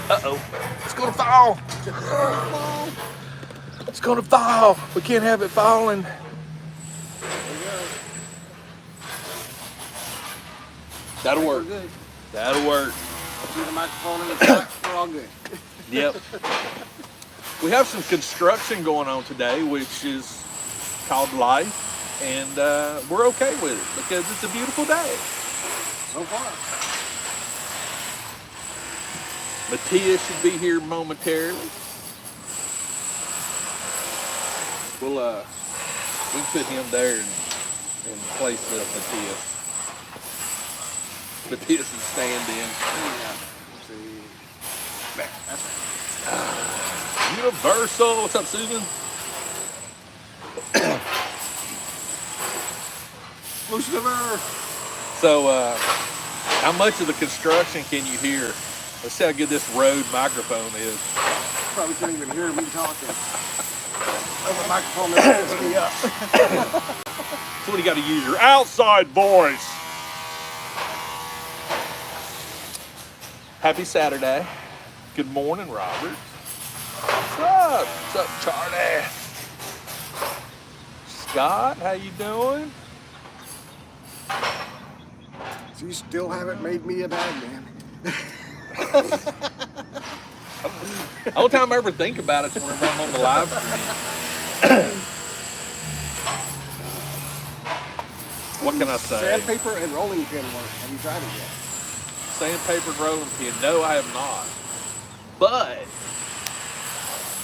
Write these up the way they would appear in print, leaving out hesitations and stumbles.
Uh-oh. It's gonna fall. It's gonna fall. We can't have it falling. That'll work. We're good. That'll work. See the microphone in the front, we're all good. Yep. We have some construction going on today, which is called life, and we're okay with it because it's a beautiful day. So far. Matthias should be here momentarily. We can put him there in place of Matthias. Matthias is stand-in. Yeah. Let's see. There, that's right. Universal. What's up, Susan? Lucifer. So, how much of the construction can you hear? Let's see how good this Rode microphone is. Probably can't even hear me talking. Over the microphone that picks me up. So what, you got to use your outside voice. Happy Saturday. Good morning, Robert. What's up? What's up, Charlie? Scott, how you doing? So you still haven't made me a bad man. The only time I ever think about it is whenever I'm on the live stream. What can I say? Sandpaper and rolling pin work. Have you tried it yet? Sandpaper and rolling pin. No, I have not. But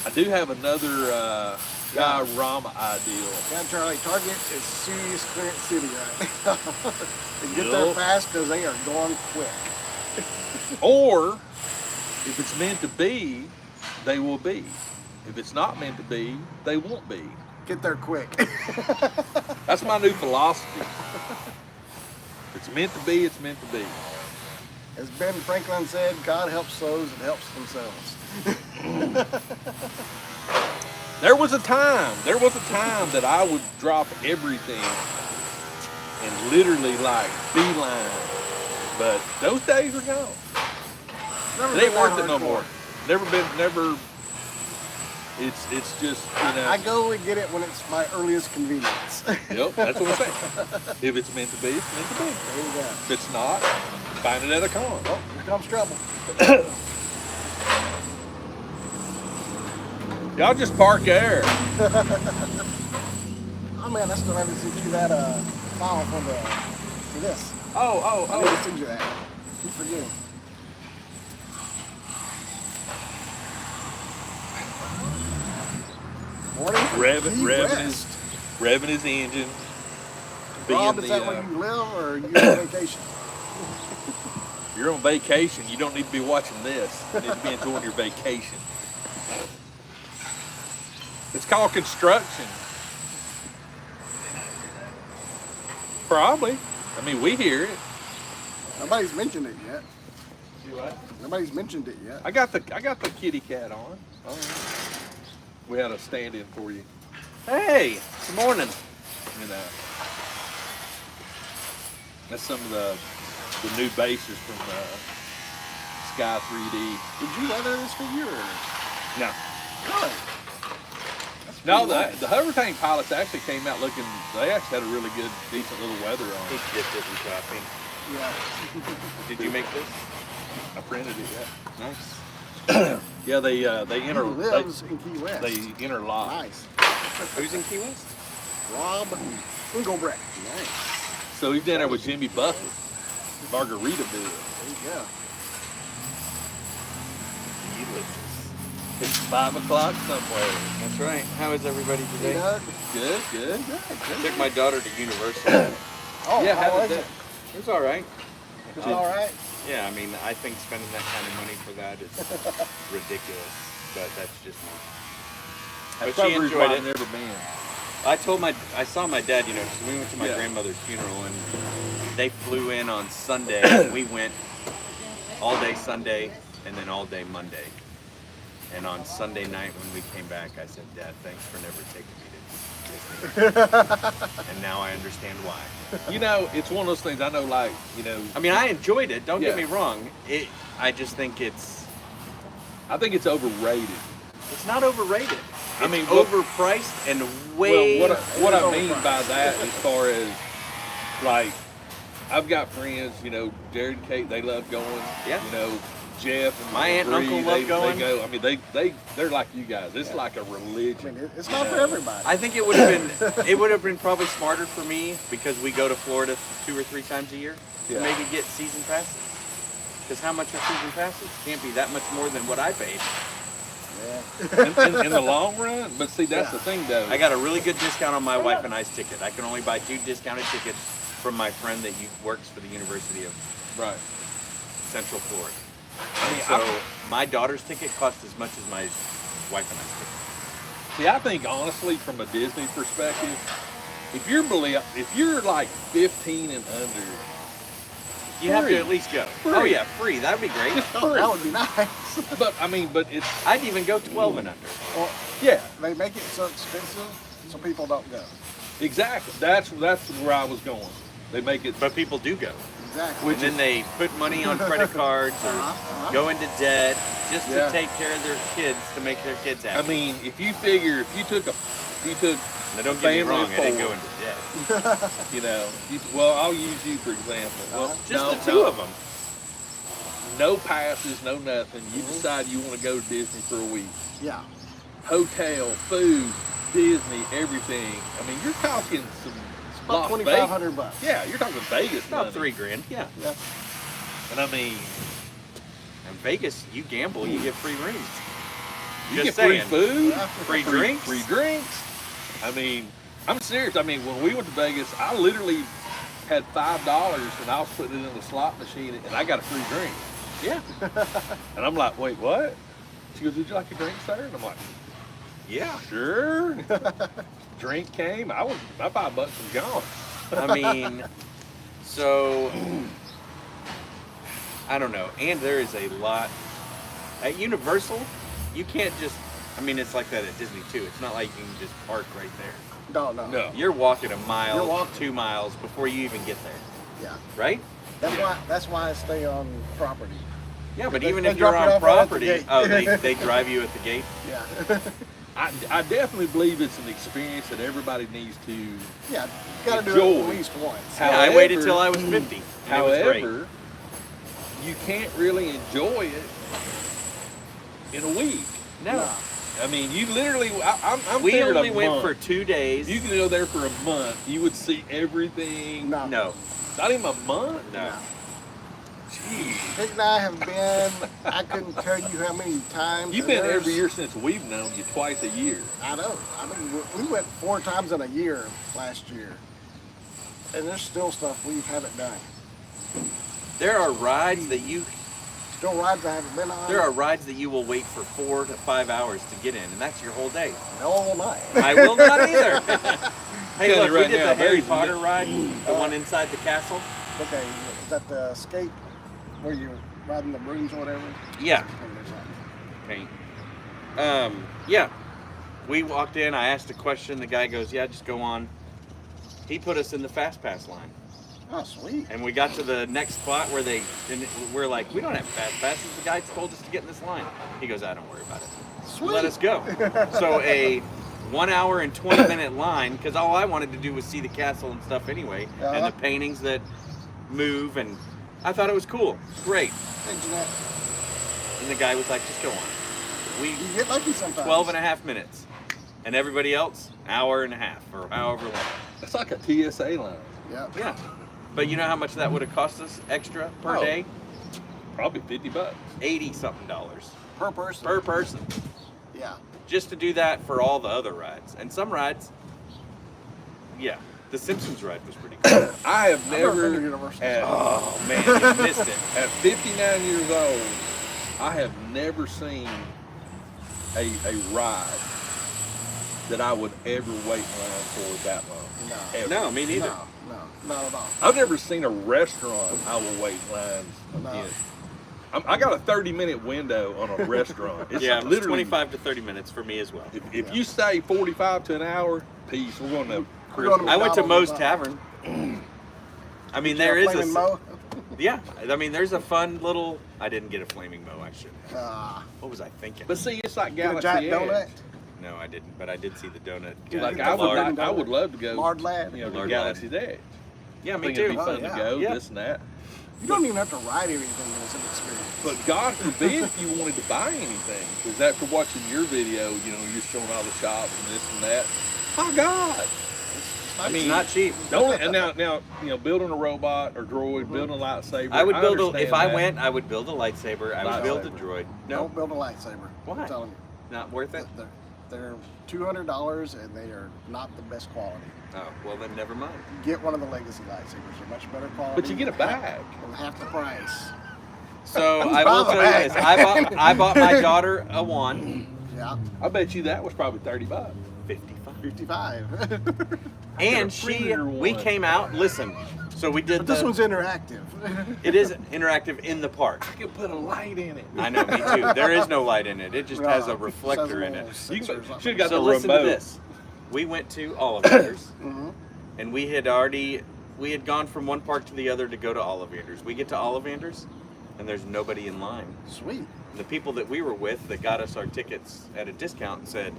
I do have another diorama ideal. Yeah, Charlie, Target is serious clearance city right now. They get there fast because they are going quick. Or if it's meant to be, they will be. If it's not meant to be, they won't be. Get there quick. That's my new philosophy. If it's meant to be, it's meant to be. As Ben Franklin said, God helps those that helps themselves. There was a time that I would drop everything and literally like beeline. But those days are gone. It ain't worth it no more. It's just, you know. I go and get it when it's my earliest convenience. Yep, that's what I'm saying. If it's meant to be, it's meant to be. There you go. If it's not, find it at a con. Oh, here comes trouble. Y'all just park there. Oh man, I still haven't sent you that file for this. I need to send you that. Keep forgetting. Morning. Revving his engine. Rob, is that where you live or are you on vacation? You're on vacation. You don't need to be watching this. You need to be enjoying your vacation. It's called construction. Probably. I mean, we hear it. Nobody's mentioned it yet. You what? Nobody's mentioned it yet. I got the kitty cat on. Oh, we had a stand-in for you. Hey, good morning. You know, that's some of the new bases from Sky 3D. Did you weather this figure or? No. Really? No, the hover tank pilots actually came out looking. They actually had a really good, decent little weather on. He dipped it in coffee. Yeah. Did you make this? I printed it. Yeah. Nice. Yeah, they He lives in Key West. They interlock. Nice. Who's in Key West? Rob Engelbrecht. Nice. So he's down there with Jimmy Buffett, Margaritaville. There you go. Delicious. It's 5 o'clock somewhere. That's right. How is everybody Hey, today? Doug. Good. I took my daughter to Universal. Oh, Yeah, how how was did it? It was all right. Was it all right? Yeah, I mean, I think spending that kind of money for that is ridiculous, but that's just me. But she enjoyed it. I've never been. I saw my dad, you know, 'cause we went to my grandmother's funeral and they flew in on Sunday. We went all day Sunday and then all day Monday. And on Sunday night when we came back, I said, Dad, thanks for never taking me to Disney. And now I understand why. You know, it's one of those things. I know, like, you know. I mean, I enjoyed it. Don't get Yeah. me wrong. I just think it's I think it's overrated. It's not overrated. I mean, it's overpriced and way. Well, what I mean by that, as far as like, I've got friends, you know, Jared and Kate, they love going. Yeah. You know, Jeff and my aunt and Bree, uncle love going. They go. I mean, they're like you guys. It's like a religion. I mean, it's not for everybody. I think it would have been probably smarter for me because we go to Florida 2 or 3 times a year to maybe get season passes. Because how much are season passes? Can't be that much more than what I paid. In the long run, but see, that's the thing though. I got a really good discount on my wife and I's ticket. I can only buy 2 discounted tickets from my friend that works for the University of Central Florida. I mean, so my daughter's ticket costs as much as my wife and I's ticket. See, I think honestly, from a Disney perspective, if you're like 15 and under, you have to at least go. Free. Oh yeah, free. That'd be great. Oh, that would be nice. But I mean, it's. I'd even go 12 and under. Well, yeah, they make it so expensive so people don't go. Exactly. That's where I was going. They make it. But people do go. Exactly. And then they put money on credit cards or go into debt just to take care of their kids, to make their kids happy. I mean, if you took now don't get me wrong, I didn't go forward, into debt. you know, well, I'll use you for example. Well, just the 2 of them. No passes, no nothing. You decide you want to go to Disney for a week. Yeah. Hotel, food, Disney, everything. I mean, you're talking some About $2,500. Yeah, you're talking Vegas About money. $3,000. Yeah. And I mean, in Vegas, you gamble, you get free rooms. you Just get free saying. food, Free drinks. free drinks. I mean, I'm serious. I mean, when we went to Vegas, I literally had $5 and I was putting it in the slot machine and I got a free drink. Yeah. And I'm like, wait, what? She goes, would you like a drink, sir? And I'm like, Yeah. sure. Drink came. My $5 was gone. I mean, so I don't know. And there is a lot at Universal. You can't just. I mean, it's like that at Disney too. It's not like you can just park right there. No. You're walking a mile, You're walking. 2 miles before you even get there. Yeah. Right? That's why I stay on property. Yeah, but They- even they if you're drop it on off right at the property, gate. they drive you at the gate. Yeah. I definitely believe it's an experience that everybody needs to. Yeah. You gotta do it Enjoy. at least once. Yeah, I waited till I was 50. And it was great. However, you can't really enjoy it in a week. No. I mean, you literally. I'm We thinking only a went month. for 2 days. You could go there for a month. You would see everything. No. No. Not even a month. No. Jeez. Nick and I have been, I couldn't tell you how many times. You've and been there's- every year since we've known you, twice a year. I know. I mean, we went 4 times in a year last year. And there's still stuff we haven't done. There are rides that you Still rides I haven't been on. There are rides that you will wait for 4 to 5 hours to get in, and that's your whole day. No, all night. I will not either. Hey, Telling look, you we right did now, the Harry Harry's Potter ride, the one inside the castle. Okay, is that the escape where you're riding the brooms or whatever? Yeah. Okay. Yeah. We walked in, I asked a question, the guy goes, yeah, just go on. He put us in the Fast Pass line. Oh, sweet. And we got to the next spot where we're like, we don't have Fast Passes. The guy told us to get in this line. He goes, don't worry about it. Sweet. Let us go. So a 1 hour and 20-minute line, because all I wanted to do was see the castle and stuff anyway, and the paintings that move, and I thought it was cool. Great. Hey, Jeanette, And the guy was like, just go on. We you get lucky sometimes. 12 and a half minutes. And everybody else, hour and a half, or however long. That's like a TSA line. Yeah. Yeah. But you know how much that would have cost us extra per Oh. day? Probably $50. $80-something Per person. per person. Yeah. Just to do that for all the other rides. And some rides, yeah. The Simpsons ride was pretty cool. I have I've never been to never, Universal. Oh, man, you missed it. at 59 years old, I have never seen a ride that I would ever wait in line for that long. No. Ever. No, me neither. No, not at all. I've never seen a restaurant I will wait in lines No. in. I got a 30-minute window on a restaurant. It's Yeah, it was literally 25 to 30 minutes for me as well. If you stay 45 to an hour, peace. We're going to We're going Christmas. to I went to Moe's McDonald's. Tavern. I mean, there is Flaming Mo? Yeah, I mean, there's a fun little. I didn't get a flaming mow. I should. What was I thinking? But see, it's like Get a Galaxy giant Edge. donut. No, I didn't. But I did see the donut. Like Yeah, I would love to go. Lard Lad. You know, to Lard Galaxy's Edge. Yeah, I me think it'd too. be fun yeah. to go. Yeah. This and that. You don't even have to ride anything. It's an experience. But God forbid if you wanted to buy anything, because after watching your video, you know, you're showing all the shops and this and that. My God. I mean, it's not cheap. Don't and now you know, building a robot or droid, building a lightsaber. I would build a, understand if I that. went, I would build a lightsaber. I would build a droid. No, Don't build a lightsaber. Why? I'm telling you. not worth it. They're $200 and they are not the best quality. Oh, well then never mind. Get one of the legacy lightsabers. They're much better quality. But you get a bag. And half the price. So I will tell you this: I bought my daughter a wand. Yeah. I bet you that was probably $30. 55. 55. And a Predator we one. came out. Listen, so we did. But this one's interactive. It is interactive in the park. I could put a light in it. I know, me too. There is no light in it. It just has a No, reflector it in has a it. little You sensor or something. should have got So the listen remote. to this. We went to Ollivander's, Mhm. and we had gone from one park to the other to go to Ollivander's. We get to Ollivander's, and there's nobody in line. Sweet. The people that we were with that got us our tickets at a discount said,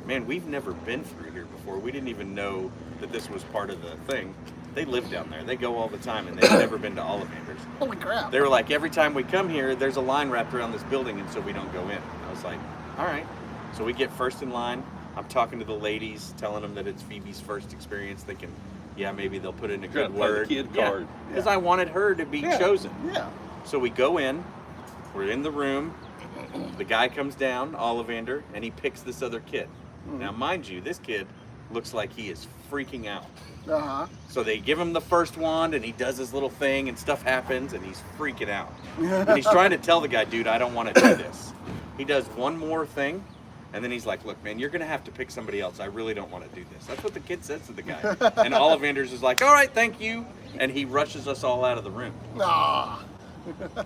man, we've never been through here before. We didn't even know that this was part of the thing. They live down there. They go all the time, and they've never been to Ollivander's. Holy crap. They were like, every time we come here, there's a line wrapped around this building, and so we don't go in. I was like, all right. So we get first in line. I'm talking to the ladies, telling them that it's Phoebe's first experience, thinking, yeah, maybe they'll put in a Trying good to play the word. kid card. Because Yeah. I wanted her to be Yeah. chosen. Yeah. So we go in, we're in the room, the guy comes down, Ollivander, and he picks this other kid. Now, mind you, this kid looks like he is freaking out. Uh-huh. So they give him the first wand, and he does his little thing, and stuff happens, and he's freaking out. And he's trying to tell the guy, dude, I don't want to do this. He does one more thing, and then he's like, look, man, you're going to have to pick somebody else. I really don't want to do this. That's what the kid says to the guy. And Ollivander's is like, all right, thank you. And he rushes us all out of the room. Ah.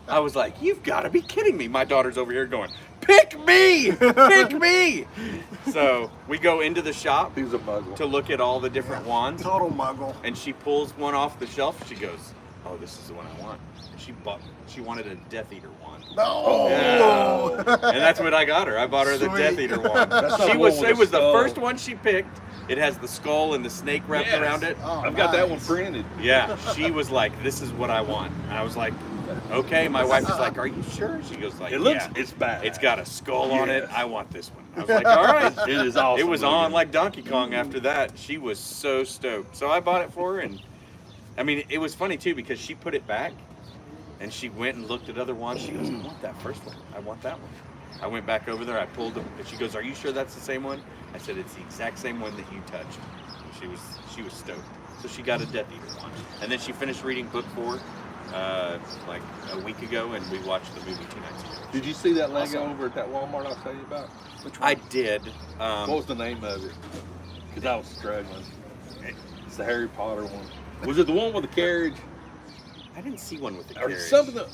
I was like, you've got to be kidding me. My daughter's over here going, pick me, pick me. So we go into the shop He was a muggle. to look at all the different wands. Total muggle. And she pulls one off the shelf. She goes, oh, this is the one I want. And she wanted a Death Eater wand. No. Yeah. And that's what I got her. I bought her the Sweet. Death Eater wand. That's not She the was one with it the was the skull. first one she picked. It has the skull and the snake wrapped Yes. around it. Oh, I've got that one nice. printed. Yeah, she was like, this is what I want. And I was like, okay. My wife was like, are you sure? She goes like, It looks, yeah. it's bad. It's got a skull on it. Yes. I want this one. I was like, all right. It is awesome. It was looking. on like Donkey Kong after that. She was so stoked. So I bought it for her, and I mean, it was funny too because she put it back, and she went and looked at other ones. She goes, I want that first one. I want that one. I went back over there. I pulled them, and she goes, are you sure that's the same one? I said, it's the exact same one that you touched. And she was stoked. So she got a Death Eater one, and then she finished reading book 4 like a week ago, and we watched the movie 2 nights ago. Did you see that Lego Awesome. over at that Walmart I was telling you about? Which one? I did. What was the name of it? Because I was struggling. It's the Harry Potter one. Was it the one with the carriage? I didn't see one with the Or carriage. something? It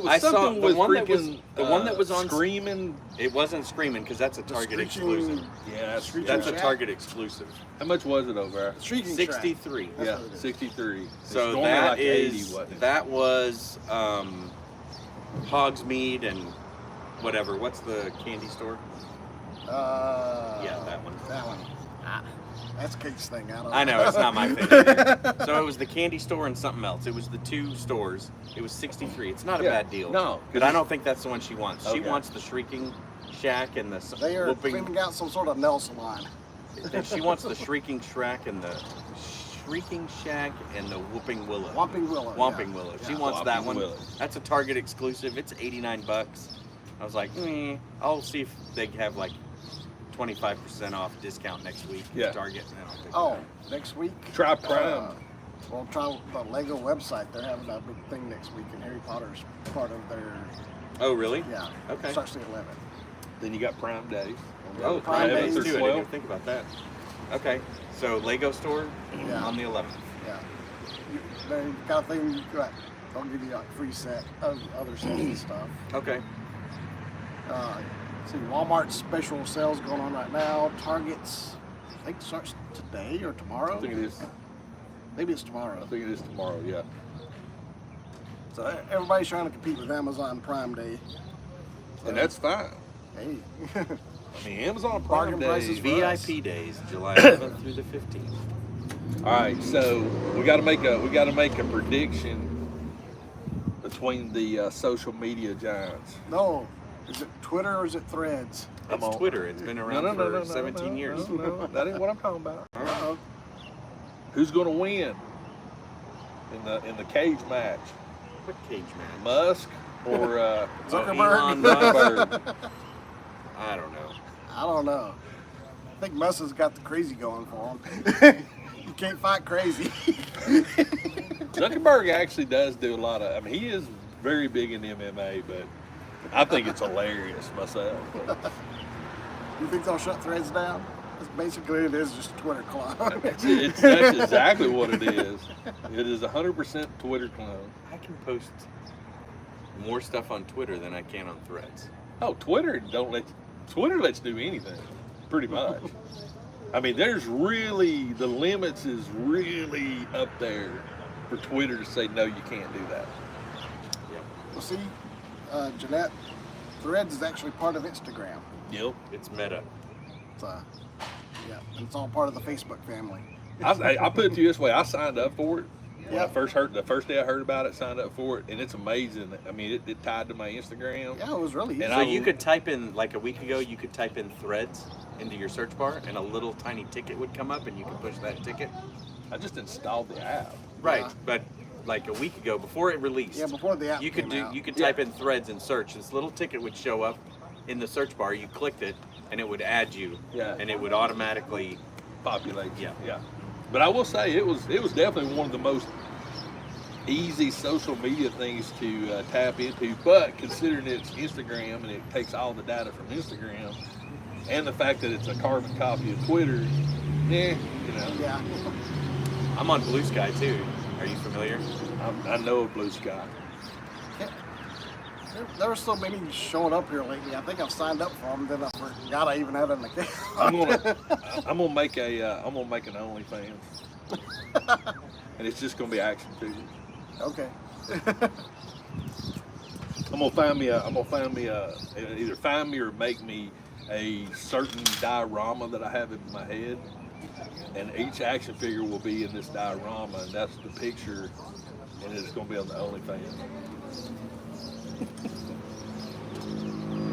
was I saw something the with one that was- freaking the one that was on- Screaming. It wasn't Screaming because that's a The Target Screeching- exclusive. Yeah, Screeching That's a Shack? Target exclusive. How much was it over there? Shrieking Shack. 63. That's Yeah, what it is. 63. So It's normally that like is 80, wasn't it? that was Hogsmeade and whatever. What's the candy store? Yeah, that one. That one. That's Kate's thing. I don't know. I know it's not my thing. either. So it was the candy store and something else. It was the 2 stores. It was 63. It's not a Yeah, bad deal. no, but I don't think that's the one she wants. She Okay. wants the Shrieking Shack and the They are whooping. cleaning out some sort of Nelson line. She wants the Shrieking Shack and the Shrieking Shack and the Whooping Willow. Whomping Willow. Whomping yeah. Willow. She Yeah. wants that Whomping one. Willow. That's a Target exclusive. It's $89. I was like, I'll see if they have like 25% off discount next week Yeah. at Target. I don't think Oh, next week? Try Prime. Well, try the Lego website. They're having a big thing next week, and Harry Potter's part of their, Oh, really? yeah. Okay. Starts the 11th. Then you got Prime Days. Oh, Prime Prime Days Days or too. I 12. didn't even think about that. Okay, so Lego store Yeah. on the 11th. Yeah. They've got a thing you got. They'll give you like free set of other sets and stuff. Okay. See, Walmart's special sales going on right now. Target's, I think, starts today or tomorrow. I think it is. Maybe it's tomorrow. I think it is tomorrow. Yeah. So everybody's trying to compete with Amazon Prime Day. So, And that's fine. hey. I mean, Amazon Prime Bargain Day. prices for us. VIP days, July 11th through the 15th. All right, so we got to make a prediction between the social media giants. No, is it Twitter or is it Threads? It's Twitter. It's been around for 17 years. No, that ain't what I'm talking about. Uh-oh. Who's going to win in the cage match? What cage match? Musk or Zuckerberg? Elon Musk. I don't know. I don't know. I think Musk has got the crazy going for him. You can't fight crazy. Zuckerberg actually does do a lot of. I mean, he is very big in MMA, but I think it's hilarious myself. You think they'll shut Threads down? That's basically it is just a Twitter clone. That's exactly what it is. It is 100% Twitter clone. I can post more stuff on Twitter than I can on Threads. Oh, Twitter lets you do anything, pretty much. I mean, there's really, the limits is really up there for Twitter to say, no, you can't do that. Well, see, Jeanette, Threads is actually part of Instagram. Yep. It's Meta. So, yeah, and it's all part of the Facebook family. I put it to you this way, I signed up for it. When I Yep. first heard, the first day I heard about it, signed up for it, and it's amazing. I mean, it tied to my Instagram. Yeah, it was really easy. And So I- you could type in, like a week ago, you could type in Threads into your search bar, and a little tiny ticket would come up, and you could push that ticket. I just installed the app. Right, Yeah. but like a week ago, before it released, Yeah, before the app you could came out. you could type in Threads and search. This little ticket would show up in the search bar. You clicked it, and it would add you. Yeah. And it would automatically. Populate. Yeah. But I will say it was definitely one of the most easy social media things to tap into. But considering it's Instagram and it takes all the data from Instagram, and the fact that it's a carbon copy of Twitter, you know, Yeah. I'm on Blue Sky too. Are you familiar? I know of Blue Sky. There were so many showing up here lately. I think I've signed up for them, then I forgot I even had an account. I'm gonna make an OnlyFans, and it's just gonna be action figures. Okay. I'm gonna find me either find me or make me a certain diorama that I have in my head, and each action figure will be in this diorama, and that's the picture, and it's gonna be on the OnlyFans.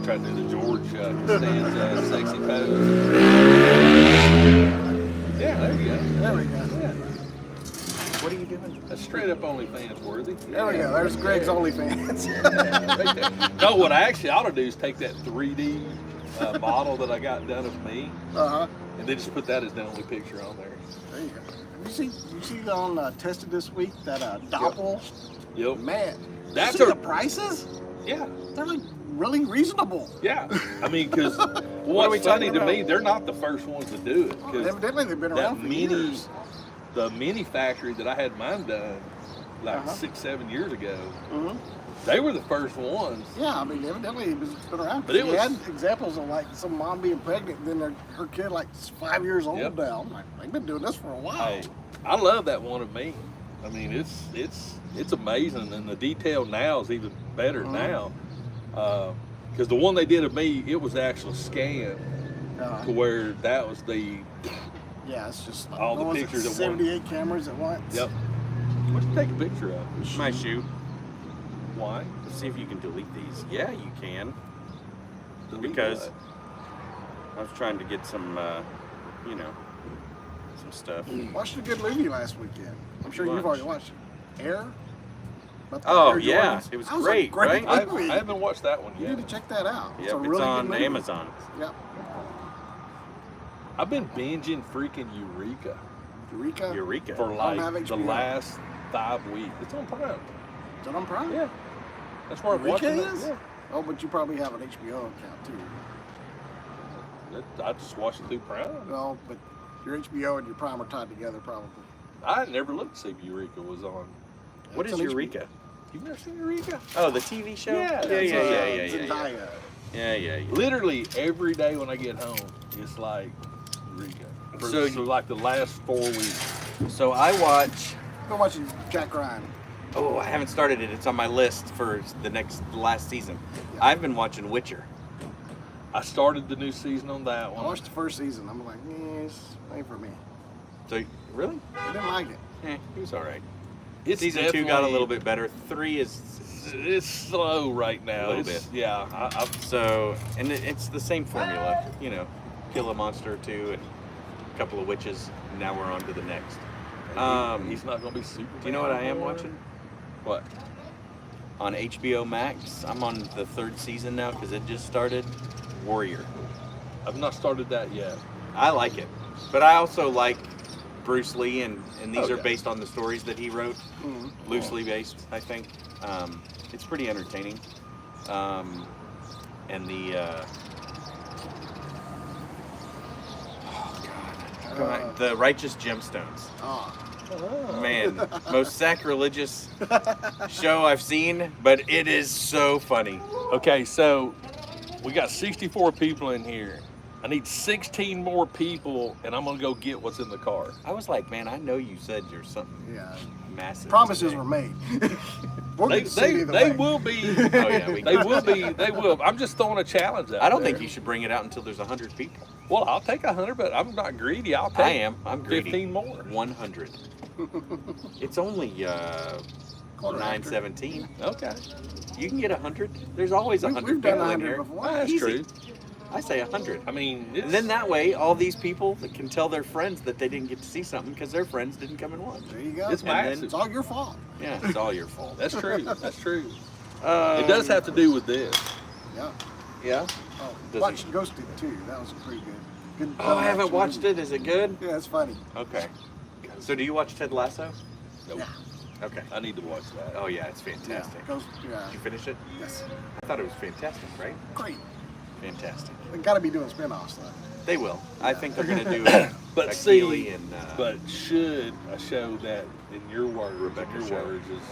Try to do the George Costanza sexy pose. Yeah, there you go. There we go. Yeah. What are you doing? That's straight up OnlyFans worthy. There we go. There's Greg's OnlyFans. Right there. No, what I actually ought to do is take that 3D model that I got done of me, Uh-huh. and then just put that as the only picture on there. There you go. You see on Tested this week that Doppel? Yep. Man, That's you see a- the prices? Yeah. They're like really reasonable. Yeah. I mean, because are we what's funny talking to me, about? they're not the first ones to do it. 'Cause Evidently they've been around for years. the mini factory that I had mine done like Uh-huh. 6-7 years ago, Mm-hmm. they were the first ones. Yeah, I mean, evidently it's been around. But it You was- had examples of like some mom being pregnant, and then her kid like 5 years old Yep. now. I'm like, they've been doing this for a while. Hey, I love that one of me. I mean, it's amazing, and the detail now is even better now. Because the one they did of me, it was actually scanned Uh, to where that was the yeah, it's just like, all the what was it, pictures at once. 78 cameras at once. Yep. What'd you take a picture of? My shoe. Why? Let's see if you can delete these. Yeah, you can. Delete Because what? I was trying to get some, some stuff. Watched a good movie last weekend. I'm sure you've Watched. already watched it. Air? About the Oh, Air yeah. Jordans. It was That a great, right? I movie. haven't watched that one You yet. need to check that out. Yep, It's a it's really good on movie. Amazon. Yep. I've been binging freaking Eureka Eureka. Eureka. for I don't like have the HBO. last 5 weeks. It's on Prime. Is that on Prime? Yeah. That's where I'm Eureka watching it. is? Yeah. Oh, but you probably have an HBO account too. I just watched it through Prime. Well, but your HBO and your Prime are tied together probably. I had never looked to see if Eureka was on. What It's is on Eureka? You've never seen Eureka? Oh, the TV show? Yeah, yeah, it's, yeah. Zendaya. Yeah. Literally every day when I get home, it's like Eureka. So So like the last 4 weeks. So I watch. Go watching Jack Ryan. Oh, I haven't started it. It's on my list for the last season. Yeah. I've been watching Witcher. I started the new season on that I one. watched the first season. I'm like, it's ain't for me. So really? I didn't like it. It was all right. It's Season 2 got a little bit better. 3 is It's slow right now. A little It's- bit. Yeah. so, and it's the same formula. You know, kill a monster or two and a couple of witches. And now we're on to the next. He's not going to be super. Do you know what I am watching? What? On HBO Max, I'm on the 3rd season now because it just started. Warrior. I've not started that yet. I like it, but I also like Bruce Lee, and these Oh, are yeah. based on the stories that he wrote, Mm-hmm. loosely based, I think. It's pretty entertaining, and the the Righteous Gemstones. Oh, Man, most sacrilegious show I've seen, but it is so funny. Okay, so we got 64 people in here. I need 16 more people, and I'm going to go get what's in the car. I was like, man, I know you said you're something yeah. massive. Promises today. were made. We're They, gonna see either they way. will be. Oh, yeah, They will. I'm just throwing a challenge out I don't there. think you should bring it out until there's 100 people. Well, I'll take 100, but I'm not greedy. I'll take I am. I'm greedy. 15 more. 100. It's only Quarter after. 9:17. Okay. You can get 100. There's always We've 100 done people in 100 here. before. That's Easy. true. I say 100. I mean, And then that way, all these people can tell their friends that they didn't get to see something because their friends didn't come and watch. There you go. It's And then- massive. It's all your fault. Yeah, it's all your fault. That's true. That's true. It does have to do with this. Yeah. Yeah. Oh, Does watched Ghosted too. That was pretty good. Good. Oh, I haven't action watched movie. it. Is it good? Yeah, it's funny. Okay. So, do you watch Ted Lasso? Nope. Yeah. Okay. I need to watch that. Oh yeah, it's Yeah. fantastic. Ghost, yeah. Did you finish it? Yes. I thought it was fantastic, right? Great. Fantastic. They got to be doing spin-offs though. They will. I think they're going to do it. But see, Keely and but should a show that, in your words, Rebecca in your show. words, is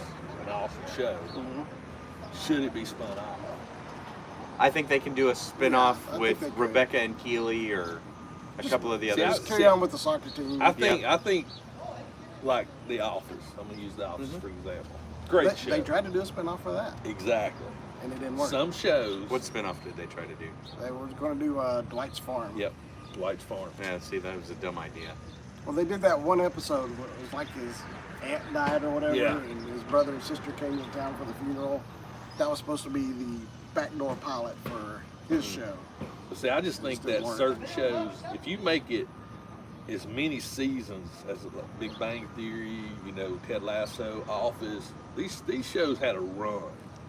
an awesome show, should it be spun off? I think they can do a spin-off Yeah, I think with they could. Rebecca and Keely or a couple of the see, others. Just carry on with the soccer team. I think, like The Office. I'm gonna use The Office for example. Great show. They tried to do a spin-off for that, Exactly. and it didn't work. Some shows. What spin-off did they try to do? They were going to do Dwight's Farm. Yep. Dwight's Farm. Yeah, see, that was a dumb idea. Well, they did that one episode where it was like his aunt died or whatever, Yeah. and his brother and sister came to town for the funeral. That was supposed to be the backdoor pilot for his show. But see, I just think Just didn't that work. certain shows, if you make it as many seasons as like Big Bang Theory, you know, Ted Lasso, Office, these shows had a run.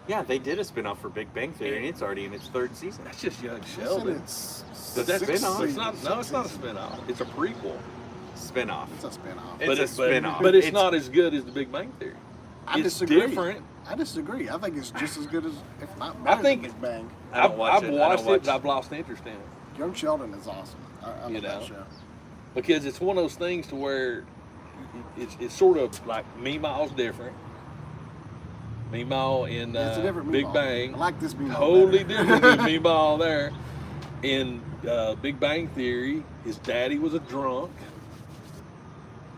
Yeah, they did a spin-off for Big Bang Theory, and it's already in its 3rd season. That's just Young Listen, Sheldon. it's But that's six spin-off. It's not. seasons, No, it's not a six spin-off. It's a prequel. Spin-off. It's a spin-off. It's a spin-off. But it's It's- not as good as the Big Bang Theory. I It's disagree. different. I disagree. I think it's just as good as, if not I better think- than Big Bang. I don't watch I've it. I don't watched watch- it, but I've lost interest in it. Young Sheldon is awesome. I You love that know. show. Because it's one of those things to where it's sort of like Meemaw's different. Meemaw in It's a different Big Meemaw. Bang. I like this Meemaw Totally better. different than Meemaw there. In Big Bang Theory, his daddy was a drunk.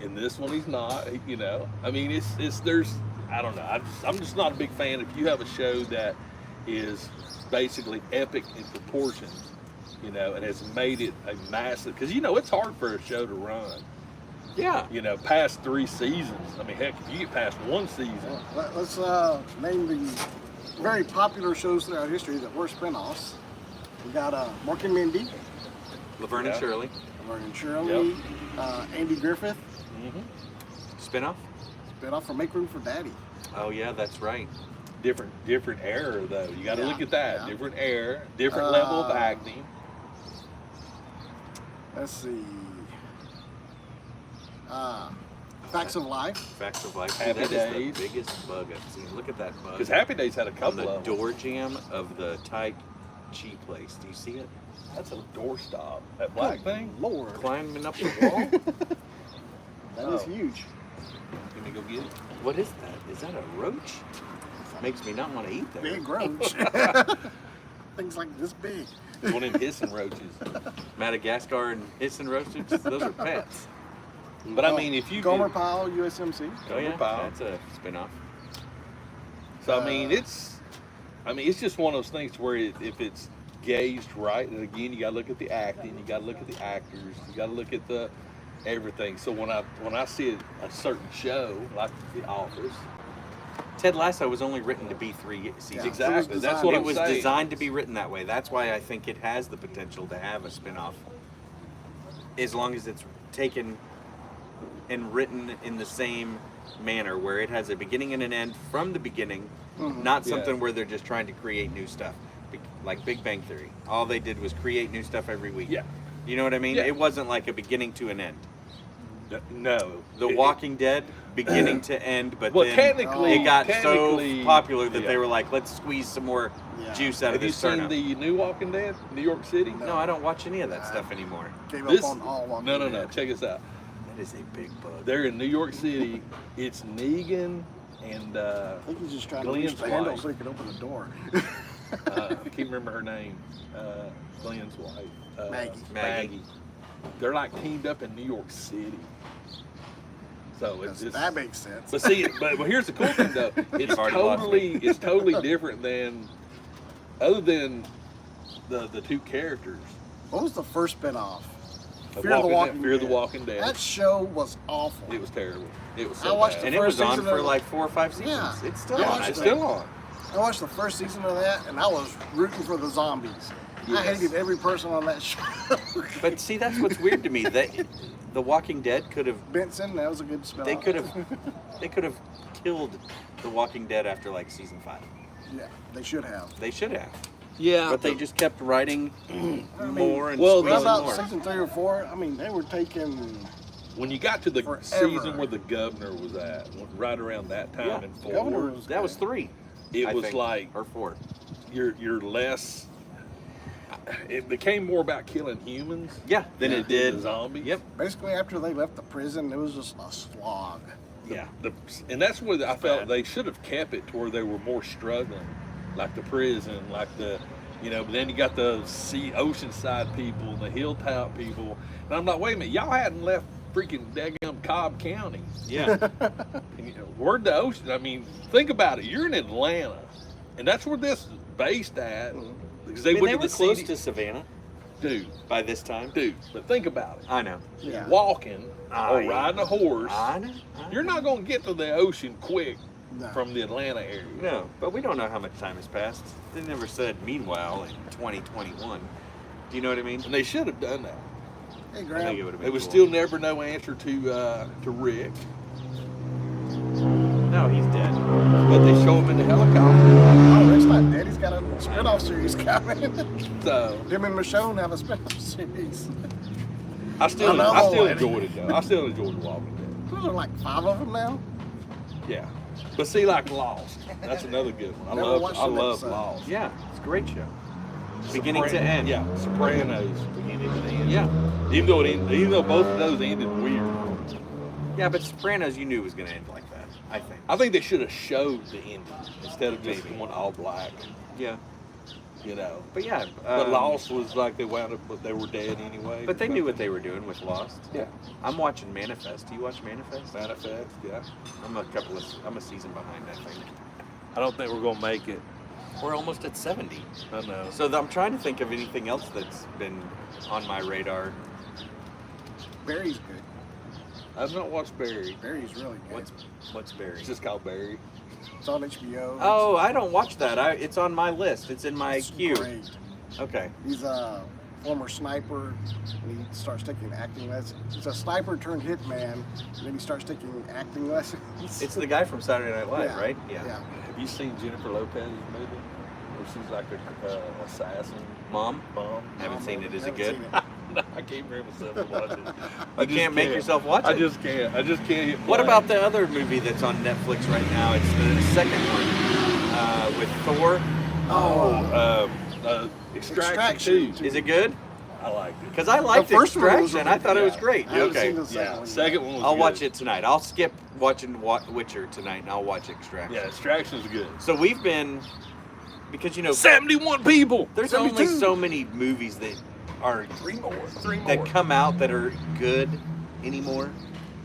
In this one, he's not. You know, I mean, it's there's I don't know. I'm just not a big fan. If you have a show that is basically epic in proportions, you know, and has made it a massive, because you know it's hard for a show to run. Yeah. You know, past 3 seasons. I mean, heck, if you get past 1 season, Let's name the very popular shows throughout history that were spin-offs. We got Mork and Mindy, Laverne Yeah. and Shirley. Laverne and Shirley, Andy Griffith, Spin-off? spin-off from Make Room for Daddy. Oh yeah, that's right. different era though. You got to Yeah, look at that. yeah. Different era, different level of acting. Let's see. Facts of Life. Facts of Life. Happy That Days. is the biggest bug I've seen. Look at that bug. Because Happy Days had a on couple the of them. door jamb of the Tai Chi place. Do you see it? That's a doorstop. That black thing. Lord, Climbing up the wall? that is Oh. huge. Let me go get it. What is that? Is that a roach? Makes me not want to eat that. Big roach. Things like this big. One of them hissing roaches. Madagascar and hissing roaches, those are pets. But I mean, if you Gomer get, Pyle, USMC. Oh yeah, Powell. that's a spin-off. So I mean, it's just one of those things where if it's gauged right, and again, you got to look at the acting, you got to look at the actors, you got to look at the everything. So when I see a certain show like The Office, Ted Lasso was only written to be 3 seasons. Yeah. exactly, It was that's what It I'm was saying. designed to be written that way. That's why I think it has the potential to have a spin-off. As long as it's taken and written in the same manner, where it has a beginning and an end from the beginning, not Yeah. something where they're just trying to create new stuff. Like Big Bang Theory. All they did was create new stuff every week. Yeah. You know what I mean? Yeah. It wasn't like a beginning to an end. No, The Walking Dead, beginning to end, but Well, then technically, it got so technically, popular that yeah. they were like, let's squeeze some more Yeah. juice out Have of you this seen turnip. the new Walking Dead, New York City? No, I don't watch any of that stuff anymore. Gave This, up on all Walking no. Dead. Check this out. That is a big bug. They're in New York City. It's Negan and I think he's just trying to Glenn's reach the handle wife. so he can open the door. I can't remember her name. Glenn's wife. Maggie. Maggie. They're like teamed up in New York City. So it's just, That makes sense. but see, but here's the cool thing though. It's You've already lost me. it's totally different than, other than the two characters. What was the first spinoff? of Fear the Walking Fear the Dead. Walking Dead. That show was awful. It was terrible. It was I so watched bad. the And it was first on season for of- like 4 or 5 seasons. Yeah. It's still Yeah, on. I It's think. still on. I watched the first season of that, and I was rooting for the zombies. I Yes. hated every person on that show. But see, that's what's weird to me. That The Walking Dead could have Benson, that was a good spinoff. they could have killed The Walking Dead after like season 5. Yeah, they should have. They should have. Yeah, But they just kept writing more and well, What squeezing about more. season 3 or 4? I mean, they were taking. when you got to the Forever. season where the governor was at, right around that time Yeah, in Governor forward, was That was good. 3. it I was think, like or 4. you're less. It became more about killing humans Yeah, than than it did. the zombies. Yep. Basically, after they left the prison, it was just a slog. Yeah. And that's where I felt bad. they should have kept it to where they were more struggling, like the prison, like the, but then you got the oceanside people, the hilltop people, and I'm like, wait a minute, y'all hadn't left freaking daggum Cobb County. Yeah. And, where'd the ocean? I mean, think about it. You're in Atlanta, and that's where this is based at. Because they I mean, went they to were the close city, to Savannah dude. by this time. But think about it. I know. Yeah. Walking or I- riding a horse, I know. you're not going to get to the ocean quick No. from the Atlanta area. No, but we don't know how much time has passed. They never said meanwhile in 2021. Do you know what I mean? And they should have done that. Hey, I think it Graham. would have been There was cool. still never no answer to Rick, No, he's dead. but they show him in the helicopter. Oh, Rick's not dead. He's got a spinoff series coming. So Him and Michonne have a spinoff series. I still Another enjoyed it though. I still enjoyed Walking Dead. There's like 5 of them now. Yeah, but see, like Lost, that's another good one. Never watched I an love episode. Lost. Yeah, it's a great show. Beginning to Sopran- end. Yeah, Sopranos, beginning to end. Yeah. Even though both of those ended weird. Yeah, but Sopranos you knew was going to end like that, I think. I think they should have showed the ending instead of just Maybe. going all black. Yeah. But yeah. But Lost was like they wound up, but they were dead anyway. But they knew what they were doing with Lost. Yeah. I'm watching Manifest. Do you watch Manifest? Manifest, yeah. I'm a season behind, I think. I don't think we're gonna make it. We're almost at 70. I know. So I'm trying to think of anything else that's been on my radar. Barry's good. I've not watched Barry. Barry's really good. What's Barry? It's just called Barry. It's on HBO. Oh, I don't watch that. It's on my list. It's in my It's queue. great. Okay. He's a former sniper, and he starts taking acting lessons. He's a sniper turned hitman, and then he starts taking acting lessons. It's the guy from Saturday Night Live, Yeah. right? Yeah. Have you seen Jennifer Lopez's movie? Where she's like a assassin Mom? mom. Haven't seen it. Is it Haven't good? seen it. No, I can't bring myself to watch it. You can't make yourself watch I it? just can't. I just can't. hit What play. about the other movie that's on Netflix right now? It's the second one with Thor. Extraction Extraction. 2. Is it good? I liked it. Because I liked The first one was Extraction. I thought it was yeah. great. I haven't Okay. seen the second Yeah, one. second one was I'll good. watch it tonight. I'll skip watching Witcher tonight, and I'll watch Extraction. Yeah, Extraction's good. So we've been, because 71 people. there's 72. only so many movies that are Three more. that come out that are good anymore.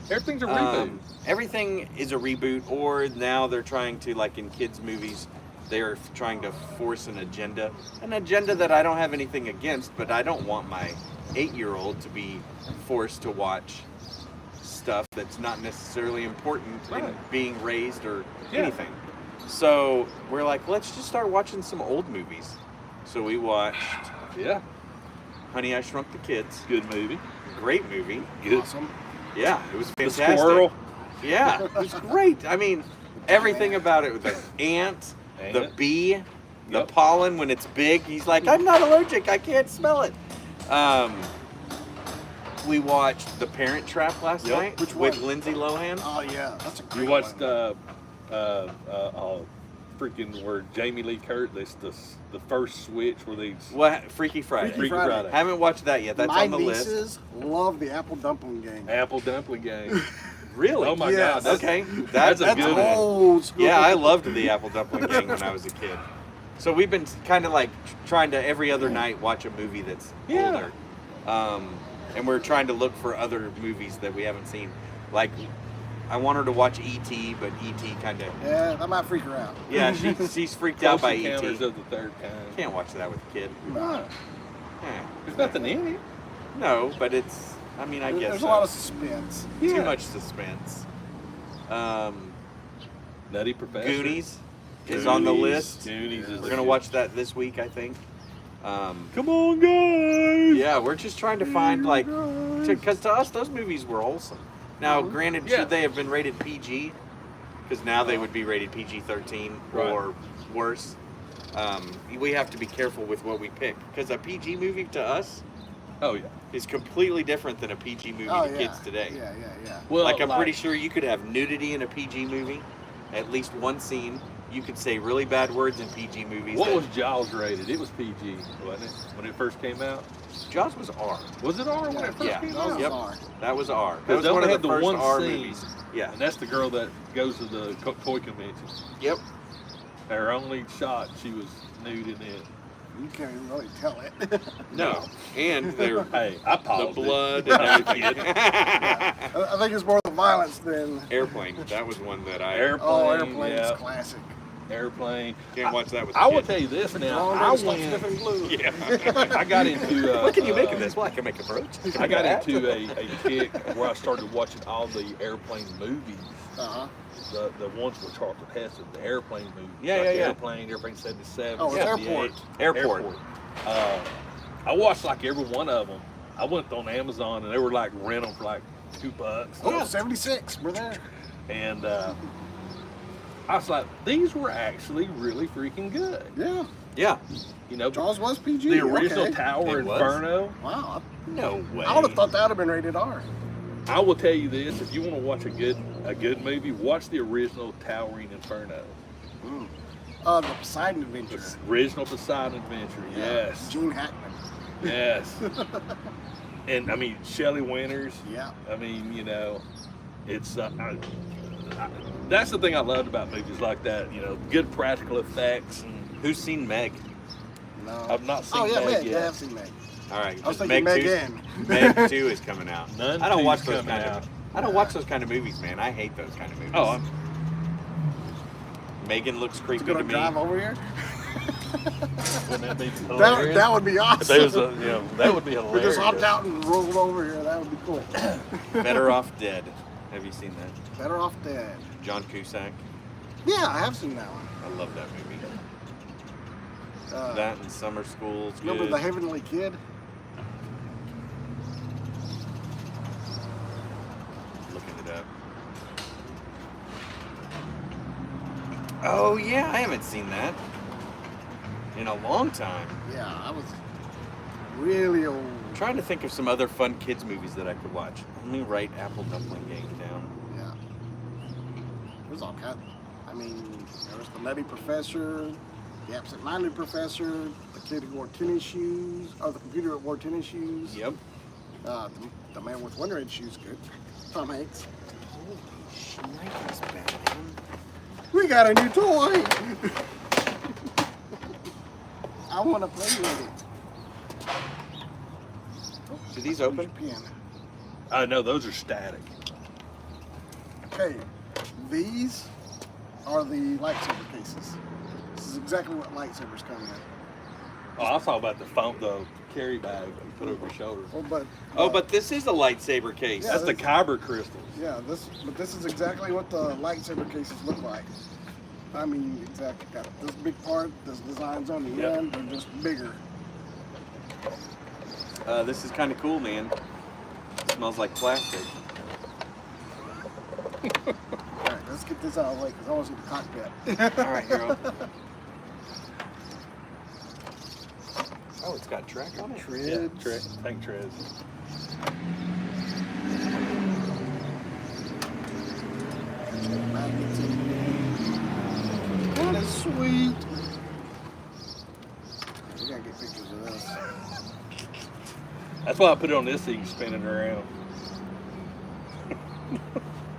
Everything's a reboot. Everything is a reboot, or now they're trying to, like in kids' movies, they're trying to force an agenda that I don't have anything against, but I don't want my 8-year-old to be forced to watch stuff that's not necessarily important in Right. being raised or Yeah. anything. So we're like, let's just start watching some old movies. So we watched Yeah. Honey, I Shrunk the Kids. Good movie. Great movie. Good. Awesome. Yeah, it was The fantastic. squirrel. Yeah, it was great. I mean, everything about it, the ant, the Ant. bee, the Yep. pollen when it's big. He's like, I'm not allergic. I can't smell it. We watched The Parent Trap last Yep. night Which with one? Lindsay Lohan. Oh yeah, that's a great You watched one. freaking where Jamie Lee Curtis, the first Switch where they What? Freaky Friday. Freaky Friday. Friday. Haven't watched that yet. That's My on the list. nieces love the apple dumpling game. Apple Dumpling Game. Really? Oh my Yes. God. That's, Okay. That's a That's good one. old school. Yeah, I loved the Apple Dumpling Gang when I was a kid. So we've been kind of like trying to every other night watch a movie that's Yeah. older. And we're trying to look for other movies that we haven't seen. Like, I want her to watch E.T., but E.T. kind of, Yeah, that might freak her out. yeah, she's freaked out Close by E.T. Encounters of the Third Kind. Can't watch that with a kid. Nah. Eh. There's nothing in it. No, but it's, I mean, I guess There's so. a lot of suspense. Too Yeah. much suspense. Nutty Professor. Goonies is on the list. Goonies is We're going to watch that this week, I think. Come on, guys. Yeah, we're just trying to find, like, because to us, those movies were wholesome. Now, granted, Yeah. should they have been rated PG? Because now they would be rated PG-13 or worse. We have to be careful with what we pick. Because a PG movie to us Oh yeah. is completely different than a PG movie Oh to yeah. kids today. Yeah. Well, Like, I'm pretty sure you could have nudity in a PG movie. At least one scene. You could say really bad words in PG movies. What that- was Jaws rated? It was PG, wasn't it? When it first came out. Jaws was R. Was it R when it first Yeah. came Those out? Yep. are. That was R. That Because was they one only of had the the first one R scene. movies. Yeah. And that's the girl that goes to the toy convention. Yep. Her only shot, she was nude in it. You can't even really tell it. No. And they're Hey, I the paused blood it. and everything. I think it's more the violence than. Airplane. That was one that I Airplane. Oh, Airplane's Yeah. classic. Airplane. can't watch that with I will kids. tell you this now. Long I Day to Stop went. Sniffing Glue. Yeah. I got into. What can you make of this? Well, I can make a brooch. I got into a kick where I started watching all the airplane movies. Uh-huh. The ones with Charlton Heston, the airplane movies. Yeah, like yeah, yeah. Airplane 77. Oh, it's 78. Airport. Airport. I watched like every one of them. I went on Amazon and they were like rent them for like $2. Oh, Yeah. 76. We're there. And I was like, these were actually really freaking good. Yeah. Yeah. You know, Jaws was PG. the original okay. Tower It was? Inferno. Wow. No way. I would have thought that would have been rated R. I will tell you this: if you want to watch a good movie, watch the original Towering Inferno. The Poseidon Adventure. The original Poseidon Adventure. Yes. Gene Hackman. Yes. And I mean, Shelley Winters. Yeah. I mean, you know, it's that's the thing I loved about movies like that. You know, good practical effects. And Who's seen Meg? No. I've not seen Oh yeah, Meg Meg. yet. Yeah, I've seen Meg. All right. I was thinking Meg 2's in. Meg 2 is coming out. None I don't 2's watch those coming kind out. of. I don't watch those kind of movies, man. I hate those kind of movies. Oh, Megan looks creepy Gonna to me. drive over here. wouldn't that be hilarious? That would be awesome. There's a, you know, that would be We hilarious. just hopped out and rolled over here. That would be cool. Better Off Dead. Have you seen that? Better Off Dead. John Cusack. Yeah, I have seen that one. I love that movie. Uh, That and Summer School's good. Remember The Heavenly Kid? Looking it up. Oh yeah, I haven't seen that in a long time. Yeah, I was really old. I'm trying to think of some other fun kids movies that I could watch. Let me write Apple Dumpling Gang down. Yeah. There's all kinds. I mean, there was the Nutty Professor, the Absent-Minded Professor, the kid who wore tennis shoes, or the computer that wore tennis shoes. Yep. The man with one red shoes, good. Tom Hanks. Holy shnikes, Batman. We got a new toy. I want to play with it. Do these Use open? your pen. No, those are static. Okay, these are the lightsaber cases. This is exactly what lightsabers come in. Oh, I saw about the phone, the carry bag you put over your shoulder. But this is a lightsaber case. Yeah, That's the this- kyber crystals. Yeah, this is exactly what the lightsaber cases look like. I mean, exactly. Got this big part, this designs on the Yep. end, they're just bigger. This is kind of cool, man. It smells like plastic. All right, let's get this out of the way because I want to see the cockpit. All right, hero. Oh, it's got track on it. Yeah, Treads. tank treads. Magnets in here. That is sweet. We gotta get pictures of this. That's why I put it on this so you can spin it around.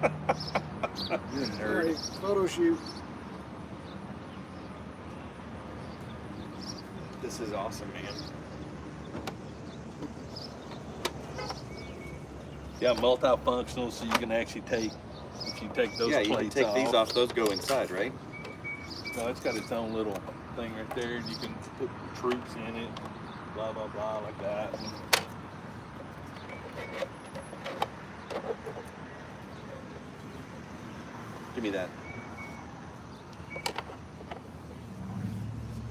You're a All nerd. right, photo shoot. This is awesome, man. Yeah, multifunctional, so you can actually take, if you take those Yeah, you can plates take these off. Those go inside, right? No, it's got its own little thing right there, and you can put troops in it, blah, blah, blah, like that. Give me that.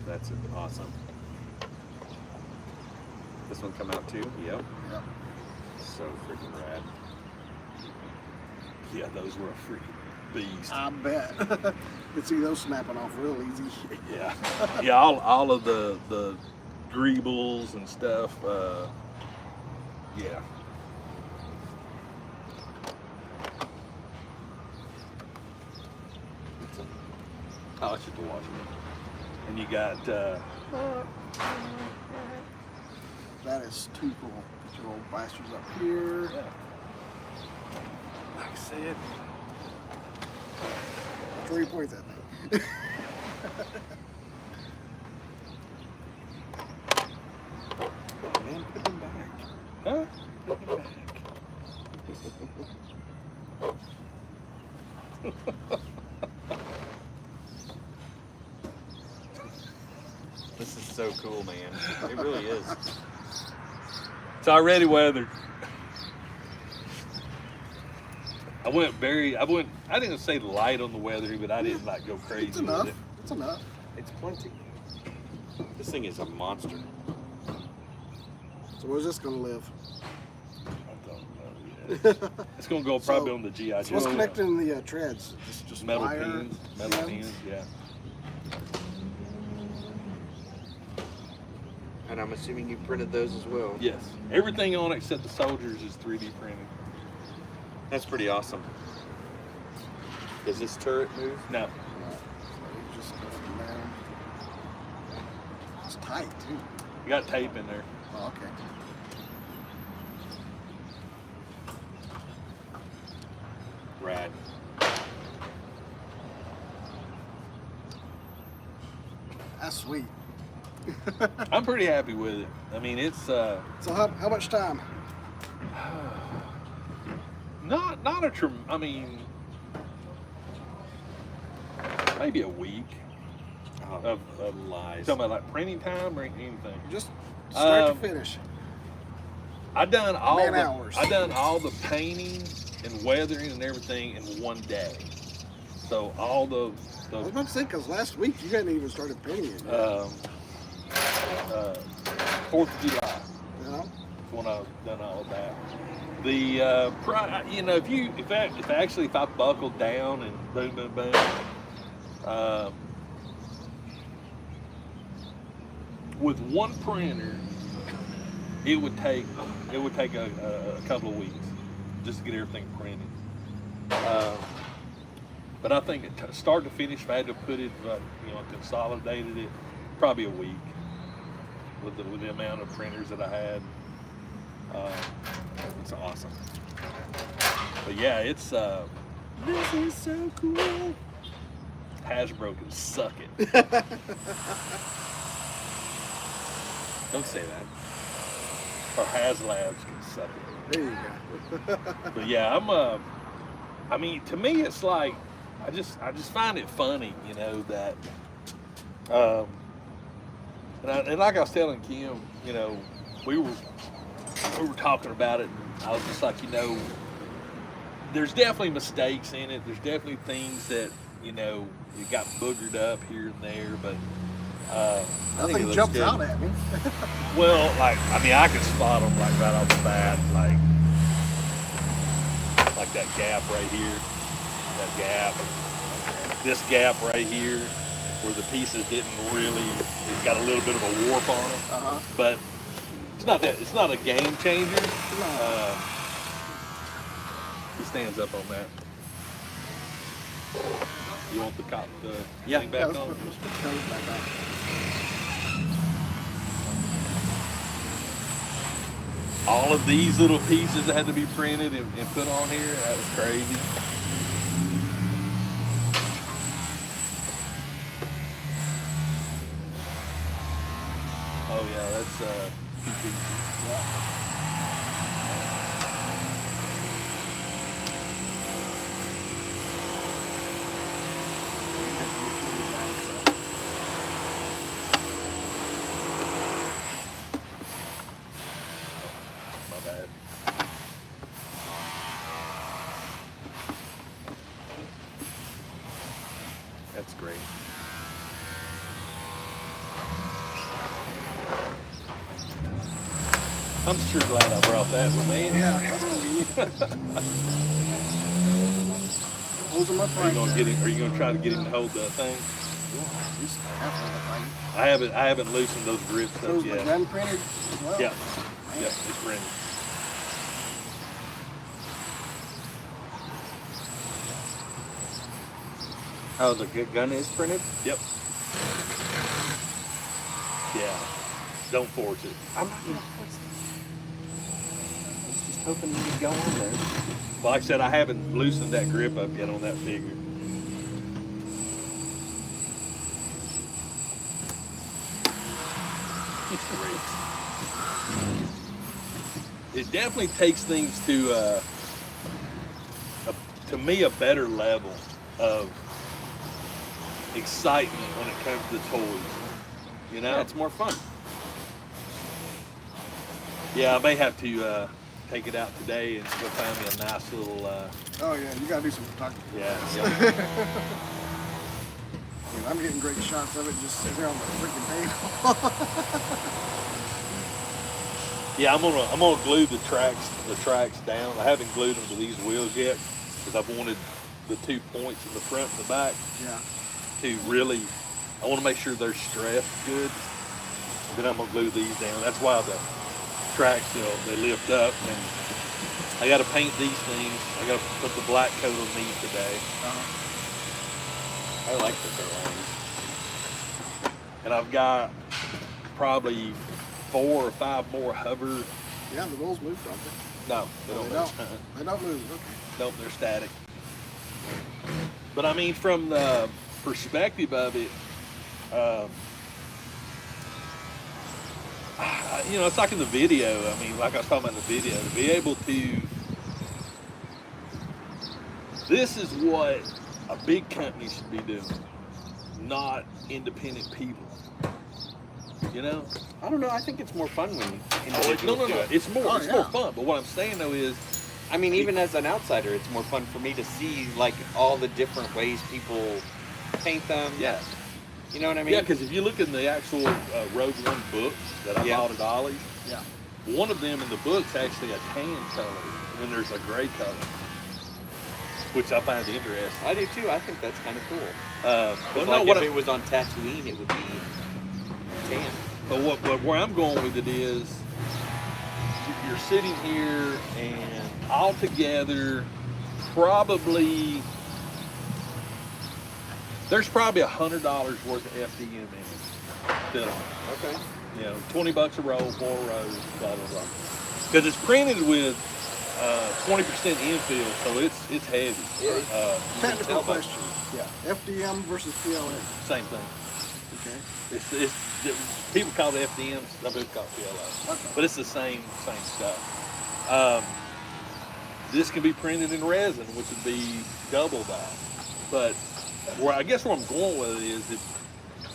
That's awesome. This one come out too? Yep. Yep. So freaking rad. Yeah, those were a freaking beast. I bet. You can see those snapping off real easy. Yeah, yeah, all of the greebles and stuff. Yeah. Oh, it's just a washer. And you got That is too cool. Put your old blasters up here. yeah. Like I said, That's where you point that thing. Man, put them back. huh? Put it This is so cool, man. It really is. It's already weathered. I didn't say light on the weathering, but I didn't like go crazy It's enough. with it. It's enough. It's plenty. This thing is a monster. So where's this gonna live? I don't know yet. It's gonna go probably So- on the GI So what's Joe. connecting the treads? Just Metal wire pins, metal pins, yeah. And I'm assuming you printed those as well. Yes. Everything on it except the soldiers is 3D printed. That's pretty awesome. Does this turret move? No. So you just go from there. It's tight too. You got tape in there. Oh, okay. Rad. That's sweet. I'm pretty happy with it. I mean, it's So how much time? not a I mean, maybe a week Oh, of lies. talking about like printing time or anything. Just start to Um, finish. I done all hours. the painting and weathering and everything in one day. So all I was the about to say, because last week you hadn't even started painting it. 4th of July You know? when I've done all of that. The you know, if I buckled down and boom boom boom, with one printer, it would take a couple of weeks just to get everything printed. But I think start to finish, if I had to put it, consolidated it, probably a week with the amount of printers that I had. It's awesome. But yeah, it's this is so cool. Hasbro can suck it. Don't say that. Or HasLabs can suck it. There you go. But yeah, I mean, to me, it's like I just find it funny, that. And like I was telling Kim, we were talking about it. And I was just like, there's definitely mistakes in it. There's definitely things that it got boogered up here and there, but I think it Nothing looks jumps good. out at me. Well, I can spot them like right off the bat, like that gap right here, that gap, this gap right here, where the pieces didn't really, it's got a little bit of a warp on it, but it's not a game changer. He stands up on that. You want the thing back let's on? put the code back on. All of these little pieces that had to be printed and put on here, that was crazy. Oh yeah, that's two pieces. My bad. That's great. I'm sure glad I brought that with me. Yeah, that's convenient. Holds them up Are right you gonna there. get him? Are you gonna try to get him to hold the thing? Yeah, at least half of it, right? I haven't loosened those grips up Those were yet. gun printed as well? Yeah, Man. yeah, it's printed. Oh, the gun is printed? Yep. Yeah. Don't force it. I'm not gonna force it. I was just hoping you could go on there. Well, like I said, I haven't loosened that grip up yet on that figure. It's great. It definitely takes things to me, a better level of excitement when it comes to toys. Yeah, it's more fun. Yeah, I may have to take it out today and go find me a nice little. Oh yeah, you gotta do some photography. Yeah. I mean, I'm getting great shots of it just sitting here on the freaking table. Yeah, I'm gonna glue the tracks down. I haven't glued them to these wheels yet because I've wanted the 2 points in the front and the back Yeah. to really. I want to make sure they're stressed good. Then I'm gonna glue these down. That's why the tracks they lift up, and I got to paint these things. I got to put the black coat on these today, I like the lines. and I've got probably 4 or 5 more hover. Yeah, the wheels move, don't they? No, they don't. They don't. They don't move. Okay. Nope, they're static. But I mean, from the perspective of it, it's like in the video. I mean, like I was talking about in the video, to be able to. This is what a big company should be doing, not independent people. I don't know. I think it's more fun when individuals No. do it. It's more. Oh, It's yeah. more fun. But what I'm saying though is, I mean, even as an outsider, it's more fun for me to see like all the different ways people paint them. yeah. You know what I mean? Yeah, because if you look in the actual Rogue One books that I Yeah. bought at Ollie's, Yeah. one of them in the book's actually a tan color, and then there's a gray color, which I find interesting. I do too. I think that's kind of cool. Well, But no, like what if I- it was on Tatooine, it would be tan. But where I'm going with it is, you're sitting here and altogether, there's probably $100 worth of FDM in it. Film. Okay. $20 a roll, 4 rows, blah blah blah. Because it's printed with 20% infill, so it's heavy. Technical question. Yeah, FDM versus PLA. same thing. Okay. It's people call it FDM, some people call it PLA, Okay. but it's the same stuff. This can be printed in resin, which would be double that. But I guess where I'm going with it is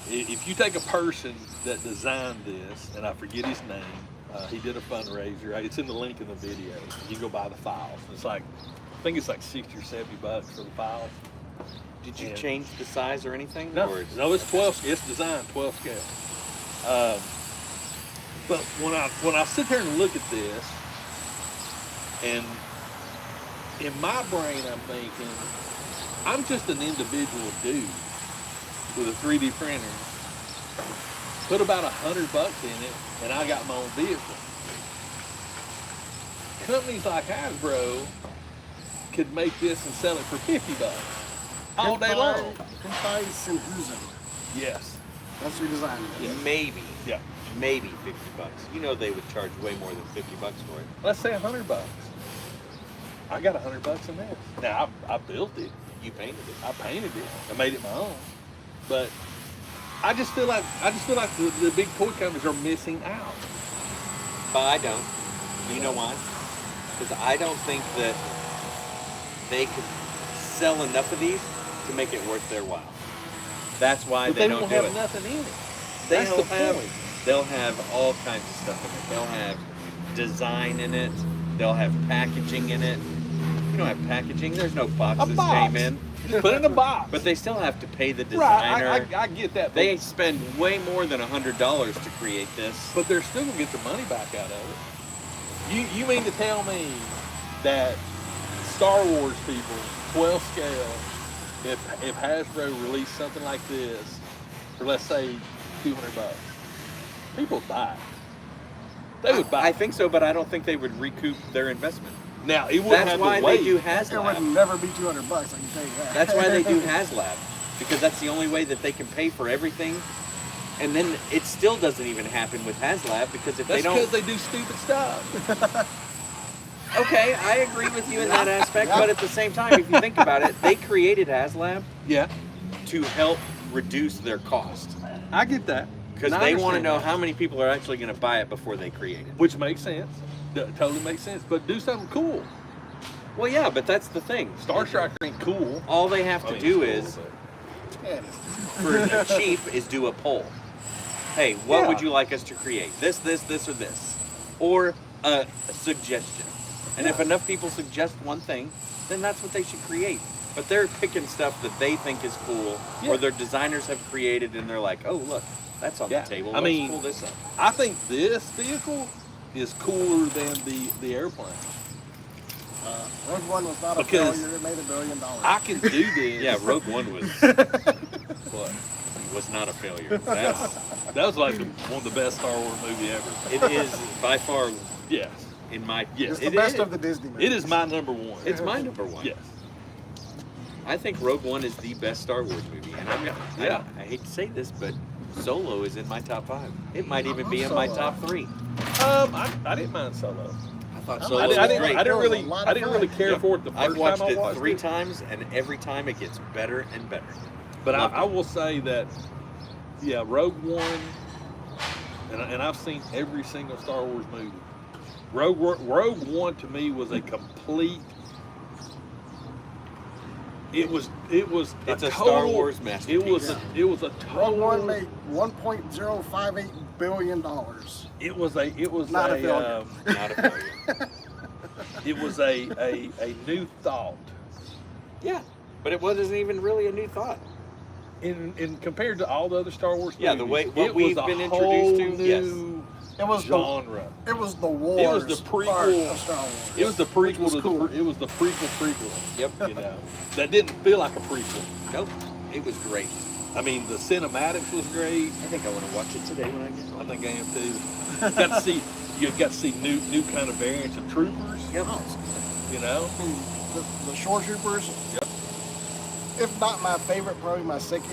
if you take a person that designed this, and I forget his name, he did a fundraiser. It's in the link in the video. You can go buy the files. It's like, I think it's like $60 or $70 for the files. Did you change the size or anything? No, Or no, it's 12. It's designed 12 scale. But when I sit there and look at this, and in my brain I'm thinking, I'm just an individual dude with a 3D printer. Put about $100 in it, and I got my own vehicle. Companies like Hasbro could make this and sell it for $50 all day long. Hentai Senhusen. Yes. That's who designed it. Yeah. maybe, Yeah. maybe $50. You know they would charge way more than $50 for it. Let's say $100. I got $100 in this. Now I built it. You painted it. I painted it. I made it my own. But I just feel like the big toy companies are missing out. But I don't. You know why? Because I don't think that they could sell enough of these to make it worth their while. That's why But they don't won't do have it. nothing in it. They'll That's the have, point. they'll have all kinds of stuff in it. They'll have design in it. They'll have packaging in it. You don't have packaging. There's no boxes A box. came in. Just put it in a box. But they still have to pay the designer. Right, I get that. But, They spend way more than $100 to create this. but they're still gonna get their money back out of it. You mean to tell me that Star Wars people, 12 scale, if Hasbro released something like this for, let's say, $200, people would buy it. They would buy I it. think so, but I don't think they would recoup their investment. Now it wouldn't That's have why to wait. they do It would HasLab. never be $200, I can tell you that. That's why they do HasLab, because that's the only way that they can pay for everything. And then it still doesn't even happen with HasLab because if That's they don't. because they do stupid stuff. Okay, I agree with you in that aspect, but at the same time, if you think about it, they created HasLab Yeah, to help reduce their cost I get that. because And I they want to understand know that. how many people are actually going to buy it before they create it. Which makes sense. Totally makes sense. But do something cool. Well, yeah, but that's the thing. Star Striker ain't cool. All they have I to mean, do it's is, cool, Yeah, it is. for the cheap, is do a poll. Hey, what Yeah. would you like us to create? This, or this? Or a suggestion. And if enough people suggest one thing, then that's what they should create. But they're picking stuff that they think is cool, Yeah. or their designers have created, and they're like, oh, look, that's on Yeah. the table. I Let's mean, pull this up. I think this vehicle is cooler than the airplane. Rogue One was not a Because failure. It made $1 billion. I can do this. Yeah, Rogue One was What? was not a failure. That's, That was like one of the best Star Wars movie ever. it is by far Yes. in my Yes. It's the it best is. of the Disney movies. It is my number one. It's my number one. Yes. I think Rogue One is the best Star Wars movie, and Yeah. I hate to say this, but Solo is in my top 5. It might even be in my Solo. top 3. I didn't mind Solo. I thought I Solo I was didn't, great. I didn't There was really, a lot I of didn't really fun. care Yep. for it the I've first watched time I it watched 3 it. times, and every time it gets better and better. But Loved I it. will say that, yeah, Rogue One, and I've seen every single Star Wars movie. Rogue One to me was a complete. It was It's a total, Star Wars It masterpiece. was Yeah. it was a Rogue One total. made $1.058 billion. It was Not a a failure. Not a failure. it was a new thought. Yeah, but it wasn't even really a new thought. In compared to all the other Star Wars Yeah, movies, the way- what it we've was a been whole introduced to, yes. new It was the genre. it was the wars the prequel. part of Star Wars. It was the Which prequel was to cool. it was the prequel. Yep. You know, that didn't feel like a prequel. Nope. It was great. I mean, the cinematics was great. I think I want to watch it today when I get I home. think I am too. You got to see new kind of variants of troopers. Yep. You know. I mean, the shore troopers. Yep. If not my favorite, probably my second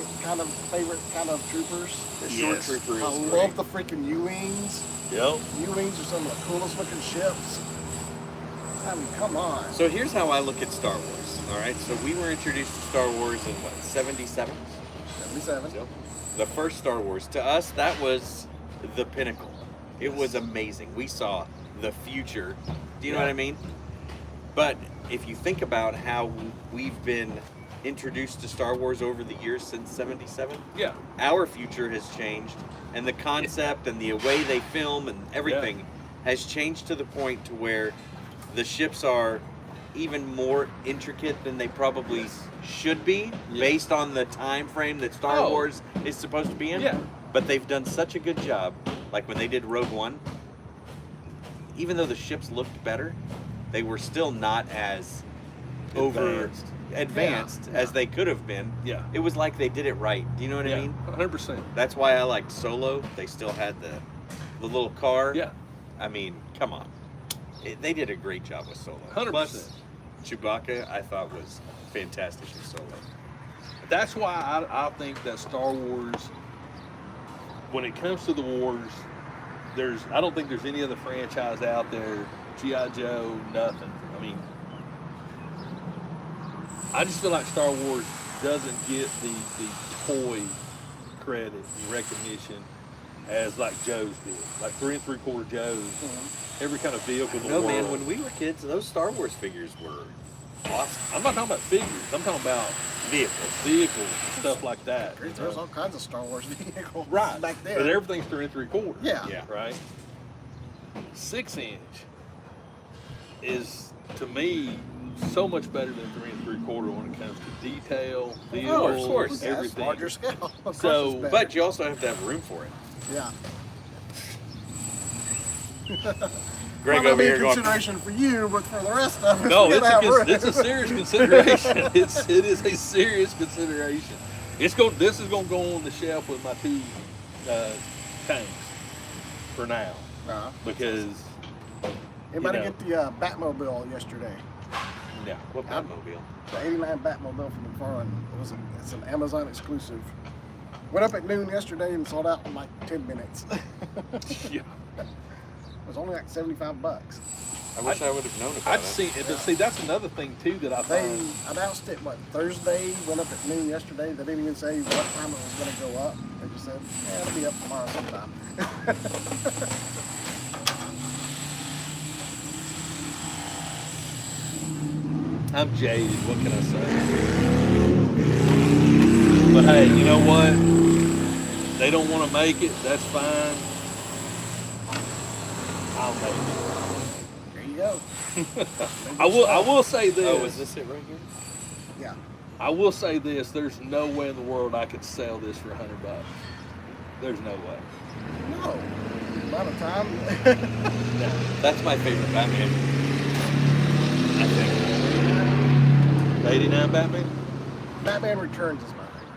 favorite kind of troopers. The short Yes. trooper is I great. love the freaking U-wings. Yep. U-wings are some of the coolest looking ships. I mean, come on. So here's how I look at Star Wars. All right. So we were introduced to Star Wars in what, 77? 77. The first Star Wars. To us, that was the pinnacle. It was amazing. We saw the future. Do you know Yeah. what I mean? But if you think about how we've been introduced to Star Wars over the years since '77, Yeah. our future has changed, and the concept and the way they film and everything has changed to the point to where the ships are even more intricate than they probably should be, based on the time frame that Star Wars is supposed to be in. Yeah. But they've done such a good job, like when they did Rogue One. Even though the ships looked better, they were still not as advanced Yeah. as they could have been. Yeah. It was like they did it right. Do you know what I mean? 100%. That's why I liked Solo. They still had the little car. Yeah. I mean, come on. They did a great job with Solo. 100%. Plus, Chewbacca, I thought was fantastic in Solo. That's why I think that Star Wars, when it comes to the wars, I don't think there's any other franchise out there, G.I. Joe, nothing. I mean, I just feel like Star Wars doesn't get the toy credit and recognition as like Joe's did. Like 3 3/4 Joe's, every kind of vehicle in the No, world. man, when we were kids, those Star Wars figures were awesome. I'm not talking about figures. I'm talking about vehicles, stuff like that. you There's know? all kinds of Star Wars vehicles Right. back then. But everything's 3 3/4. Yeah. Yeah. Right? 6-inch is, to me, so much better than 3 3/4 when it comes to detail, feel, of course. Yeah, it's everything. larger scale. Of course So, it's better. But you also have to have room for it. yeah. Greg Well, over that'd here be a going, consideration for you, but for the rest of us, No, we gotta have room. it's a serious consideration. It is a serious consideration. This is gonna go on the shelf with my 2 tanks for now because Anybody know. get the Batmobile yesterday? yeah. what Batmobile? The '89 Batmobile from McFarlane. It's an Amazon exclusive. Went up at noon yesterday and sold out in like 10 minutes. Yeah. It was only like $75. I wish I would have known about I'd it. seen it, but see that's another thing too that I They find. announced it Thursday. Went up at noon yesterday. They didn't even say what time it was going to go up. They just said, "Yeah, it'll be up tomorrow sometime." I'm jaded. What can I say? But hey, you know what? They don't want to make it. That's fine. I'll make it. There you go. I will say this. Oh, is this it right here? Yeah. I will say this. There's no way in the world I could sell this for $100. There's no way. No. Not a time. No. That's my favorite Batman. I think. The 89 Batman? Batman Returns is my favorite.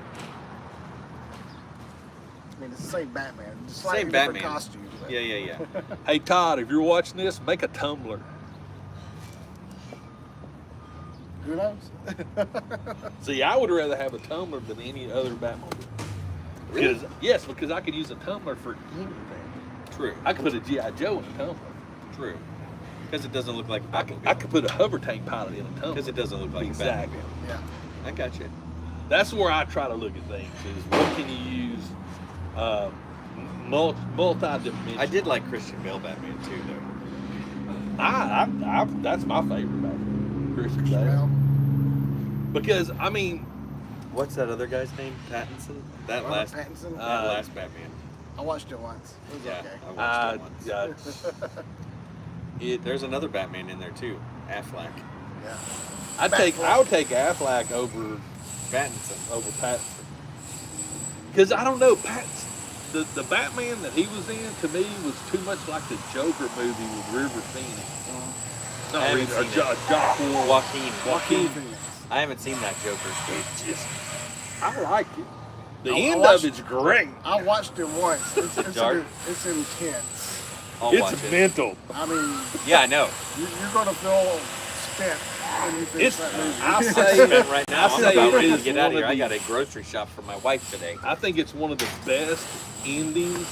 I mean, it's the same Batman, just slightly Same different Batman. costume. but- Yeah. Hey, Todd, if you're watching this, make a Tumblr. Who knows? See, I would rather have a Tumblr than any other Batmobile. Really? Because I could use a Tumblr for anything. True. I could put a G.I. Joe in a Tumblr. True. Because it doesn't look like a I Batmobile. could put a hover tank pilot in a Tumblr. Because it doesn't look like Exactly. a Batmobile. Yeah. I got you. That's where I try to look at things, is what can you use multi-dimensional. I did like Christian Bale Batman too, though. That's my favorite Batman, Christian Bale. Well, Because, I mean, What's that other guy's name? Pattinson? That Robert last Pattinson. last Batman. I watched it once. It was Yeah, okay. I watched it once. yeah, There's another Batman in there too. Affleck. Yeah. I would take Affleck over Pattinson. Pattinson. Because I don't know, the Batman that he was in to me was too much like the Joker movie with River Phoenix. I Not haven't River, seen it. Joaquin. Joaquin. Phoenix. I haven't seen that Joker. I like it. The I end watched- of it's great. I watched it once. It's Dark? it's intense. I'll watch It's it. mental. I mean, Yeah, I know. you're going to feel spent when you finish It's, that movie. I I'm say, spent right now. I I'm say about it ready to is get one out of here. of I the- got a grocery shop for my wife today. I think it's one of the best endings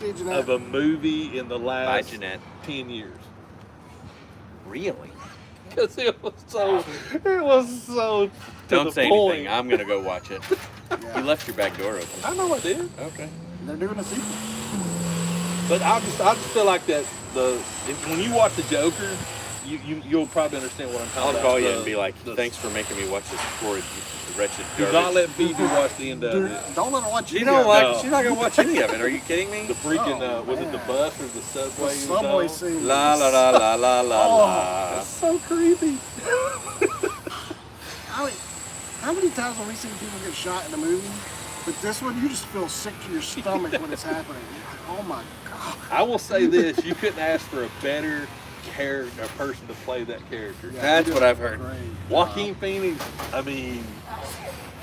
See, Jeanette, of a movie in the Bye, last Jeanette. 10 years. Really? Because it was so to Don't the say point. anything. I'm gonna go watch it. yeah. You left your back door open. I know I did. Okay. They're doing a sequel. But I just feel like that when you watch the Joker, you'll probably understand what I'm talking I'll about. call you and be like, thanks for making me watch this horrid, wretched Do garbage. not let Phoebe watch the end of Dude, it. don't let her watch She you. don't like. No. She's not gonna watch any of it. Are you kidding me? The freaking, Oh, was it the man. bus or the subway? The he was subway on? scene. La la la la la la Oh, la. That's so creepy. How many times have we seen people get shot in a movie? But this one, you just feel sick to your stomach when it's happening. You're like, oh my God. I will say this: you couldn't ask for a better character, a person to play that character. Yeah, That's they what did a I've heard. great Joaquin job. Phoenix, I mean,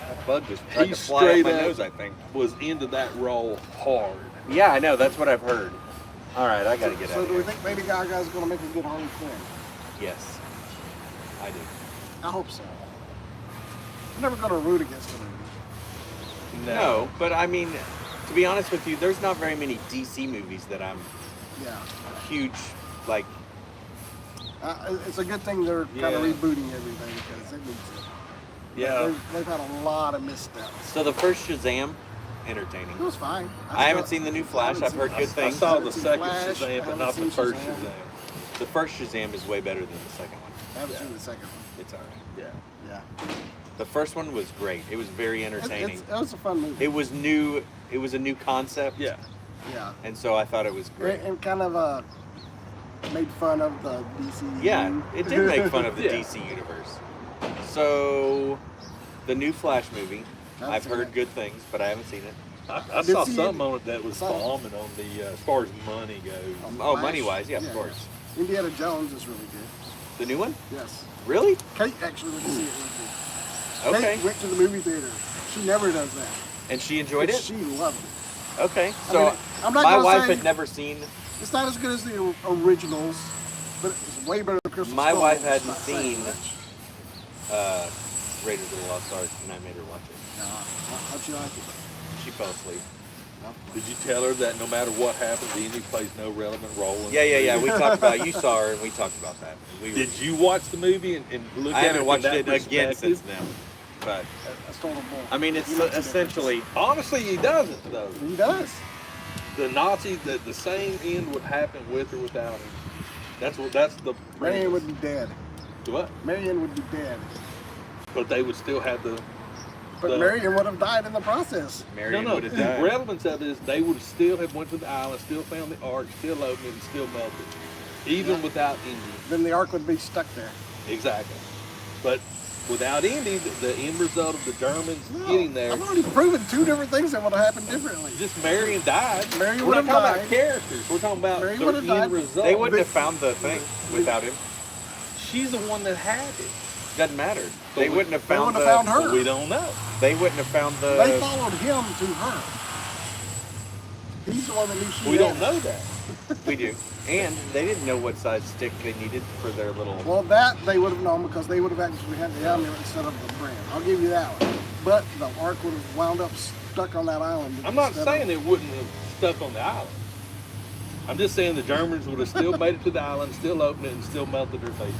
That bug just tried he to fly up straight my up nose, I think. was into that role hard. Yeah, I know. That's what I've heard. All right, I gotta get So out of do we here. think Lady Gaga's going to make a good Harley Quinn? Yes, I do. I hope so. I'm never going to root against the movie. No, but I mean, to be honest with you, there's not very many DC movies that I'm Yeah. huge like. It's a good thing they're kind of Yeah. rebooting everything because it needs it. Yeah. They've had a lot of missteps. So the first Shazam, entertaining. It was fine. I haven't seen the new Flash. I've heard good I things. saw the Haven't seen second Flash, Shazam, but haven't not the seen first Shazam. Shazam. The first Shazam is way better than the second one. I haven't seen the second one. It's alright. Yeah. Yeah. The first one was great. It was very entertaining. It was a fun movie. It was new. It was a new concept. Yeah. Yeah. And so I thought it was great. And kind of made fun of the DC. Yeah, it did make fun of the Yeah. DC universe. So, the new Flash movie, Haven't I've seen heard it. good things, but I haven't seen it. I Did saw see something it. on it that was Saw it. bombing on the, as far as money goes. Oh, Flash? money-wise, yeah, of course. Indiana Jones is really good. The new one? Yes. Really? Kate actually went to see it with me. Okay. Kate went to the movie theater. She never does that. And she enjoyed it? She loved it. Okay. I So, mean, I'm not my gonna wife say- had never seen. It's not as good as the originals, but it's way better than Crystal My Skull. wife It's hadn't not saying seen- much. Raiders of the Lost Ark, and I made her watch it. No, how'd you like it? She fell asleep. No. Did you tell her that no matter what happens, Indy plays no relevant role in Yeah. We talked about. You saw her, and we talked about that. We were- Did you watch the movie and look I at it haven't from watched that it again perspective? since then. But That's total bull. I mean, it's He makes a essentially. Honestly, he doesn't though. difference. He does. The Nazis, the same end would happen with or without him. That's the Marion would premise. be dead. What? Marion would be dead. But they would still have the But Marion would have died in the process. Marion no. would have The died. relevance of it is they would still have went to the island, still found the ark, still opened it, and still melted, even Yeah. without Indy. Then the ark would be stuck there. Exactly. But without Indy, the end result of the Germans No, getting there, I've already proven two different things that would have happened differently. just Marion died. Marion We're not would talking have about died. characters. We're talking about Marion the would have end died. result. They wouldn't have found the thing without him. She's the one that had it. Doesn't matter. But They we- wouldn't have they found wouldn't the. have found her. But we don't know. They wouldn't have found the. They followed him to her. He's the one that knew she We had don't it. know that. We do. And they didn't know what size stick they needed for their little. Well, that they would have known because they would have actually had the amulet instead of the brand. I'll give you that one. But the ark would have wound up stuck on that island. I'm not instead saying of- it wouldn't have stuck on the island. I'm just saying the Germans would have still made it to the island, still opened it, and still melted their faces.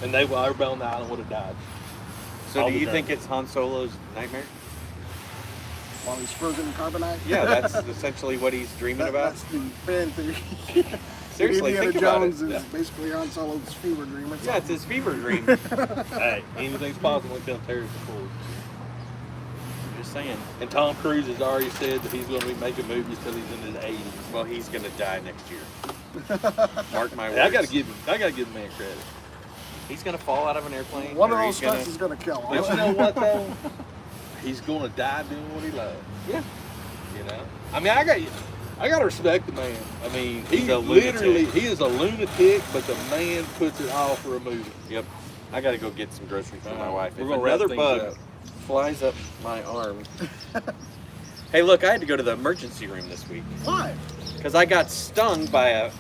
And everybody on the island would have died. So all do the you think Germans. it's Han Solo's nightmare? While he's frozen in carbonite. Yeah, that's essentially what he's dreaming about. That's the fan theory. Seriously, Indiana think about Jones it. is basically Han Solo's fever dream. Or Yeah, it's something. his fever dream. Hey, anything's possible until Terry's before. Just saying. And Tom Cruise has already said that he's going to be making movies till he's in his 80s. Well, he's gonna die next year. Mark my words. Hey, I got to give the man credit. He's gonna fall out of an airplane. One of or those he's gonna. stunts is going to kill him. But you know what though? He's going to die doing what he loves. Yeah. You know. I mean, I got to respect the man. I mean, He's he a lunatic. literally he is a lunatic, but the man puts it all for a movie. Yep. I gotta go get some groceries for my Alright, wife. we're If gonna wrap another things bug up. flies up my arm. Hey, look! I had to go to the emergency room this week Why? because I got stung by a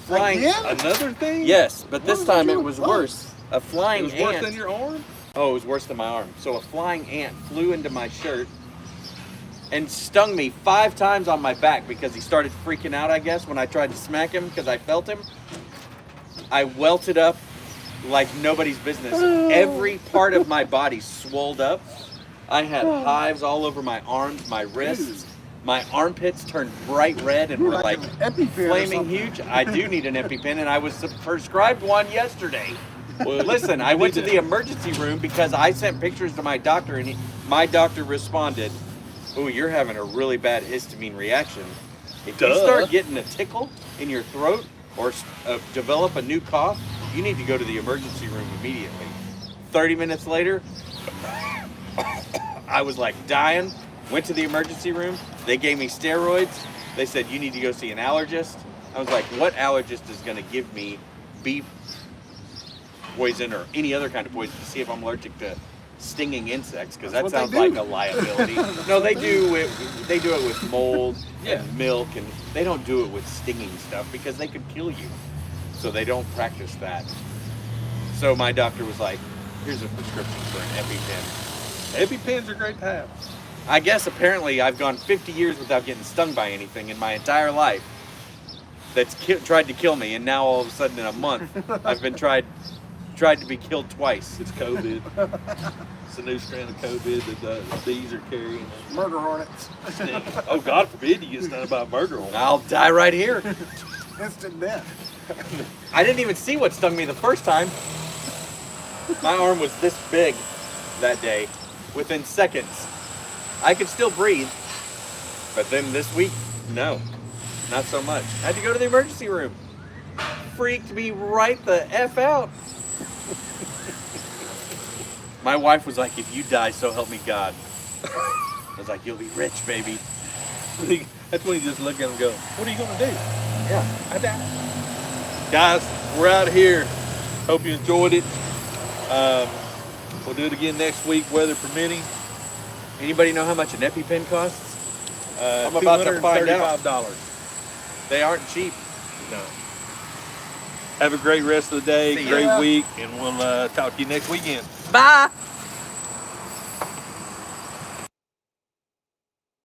flying. Again? Another thing? Yes, but this What time did it you was do? worse. A It flying was ant. worse than your arm? Oh, it was worse than my arm. So a flying ant flew into my shirt and stung me 5 times on my back because he started freaking out, I guess, when I tried to smack him because I felt him. I welted up like nobody's business. Every part of my body swelled up. I had hives all over my arms, my wrists. My armpits turned bright red and You're were like an EpiPen or flaming something. huge. I do need an EpiPen, and I was prescribed one yesterday. Well, Listen, I you went to need the emergency room because I sent pictures to my doctor, and my doctor responded, "Oh, you're having a really bad histamine reaction. If you Duh. start getting a tickle in your throat or develop a new cough, you need to go to the emergency room immediately." 30 minutes later, I was like dying. Went to the emergency room. They gave me steroids. They said, "You need to go see an allergist." I was like, what allergist is going to give me bee poison or any other kind of poison to see if I'm allergic to stinging insects? Because that That's what sounds they like do. a liability. No, they do it. They do it with mold Yeah. and milk, and they don't do it with stinging stuff because they could kill you. So they don't practice that. So my doctor was like, "Here's a prescription for an EpiPen." EpiPens are great to have. I guess apparently I've gone 50 years without getting stung by anything in my entire life that's tried to kill me, and now all of a sudden in a month I've been tried to be killed twice. It's COVID. It's a new strand of COVID that the bees are carrying. Murder hornets. Oh, God forbid you get stung by a murder hornet. I'll die right here. Instant death. I didn't even see what stung me the first time. My arm was this big that day, within seconds. I could still breathe, but then this week, no, not so much. I had to go to the emergency room. Freaked me right the F out. My wife was like, "If you die, so help me God." I was like, "You'll be rich, baby." That's when you just look at them and go, what are you going to do? Yeah. I die. Guys, we're out of here. Hope you enjoyed it. We'll do it again next week, weather permitting. Anybody know how much an EpiPen costs? I'm about to find out. $235. They aren't cheap. No. Have a great rest of the day, See ya. great week, and we'll talk to you next weekend. Bye.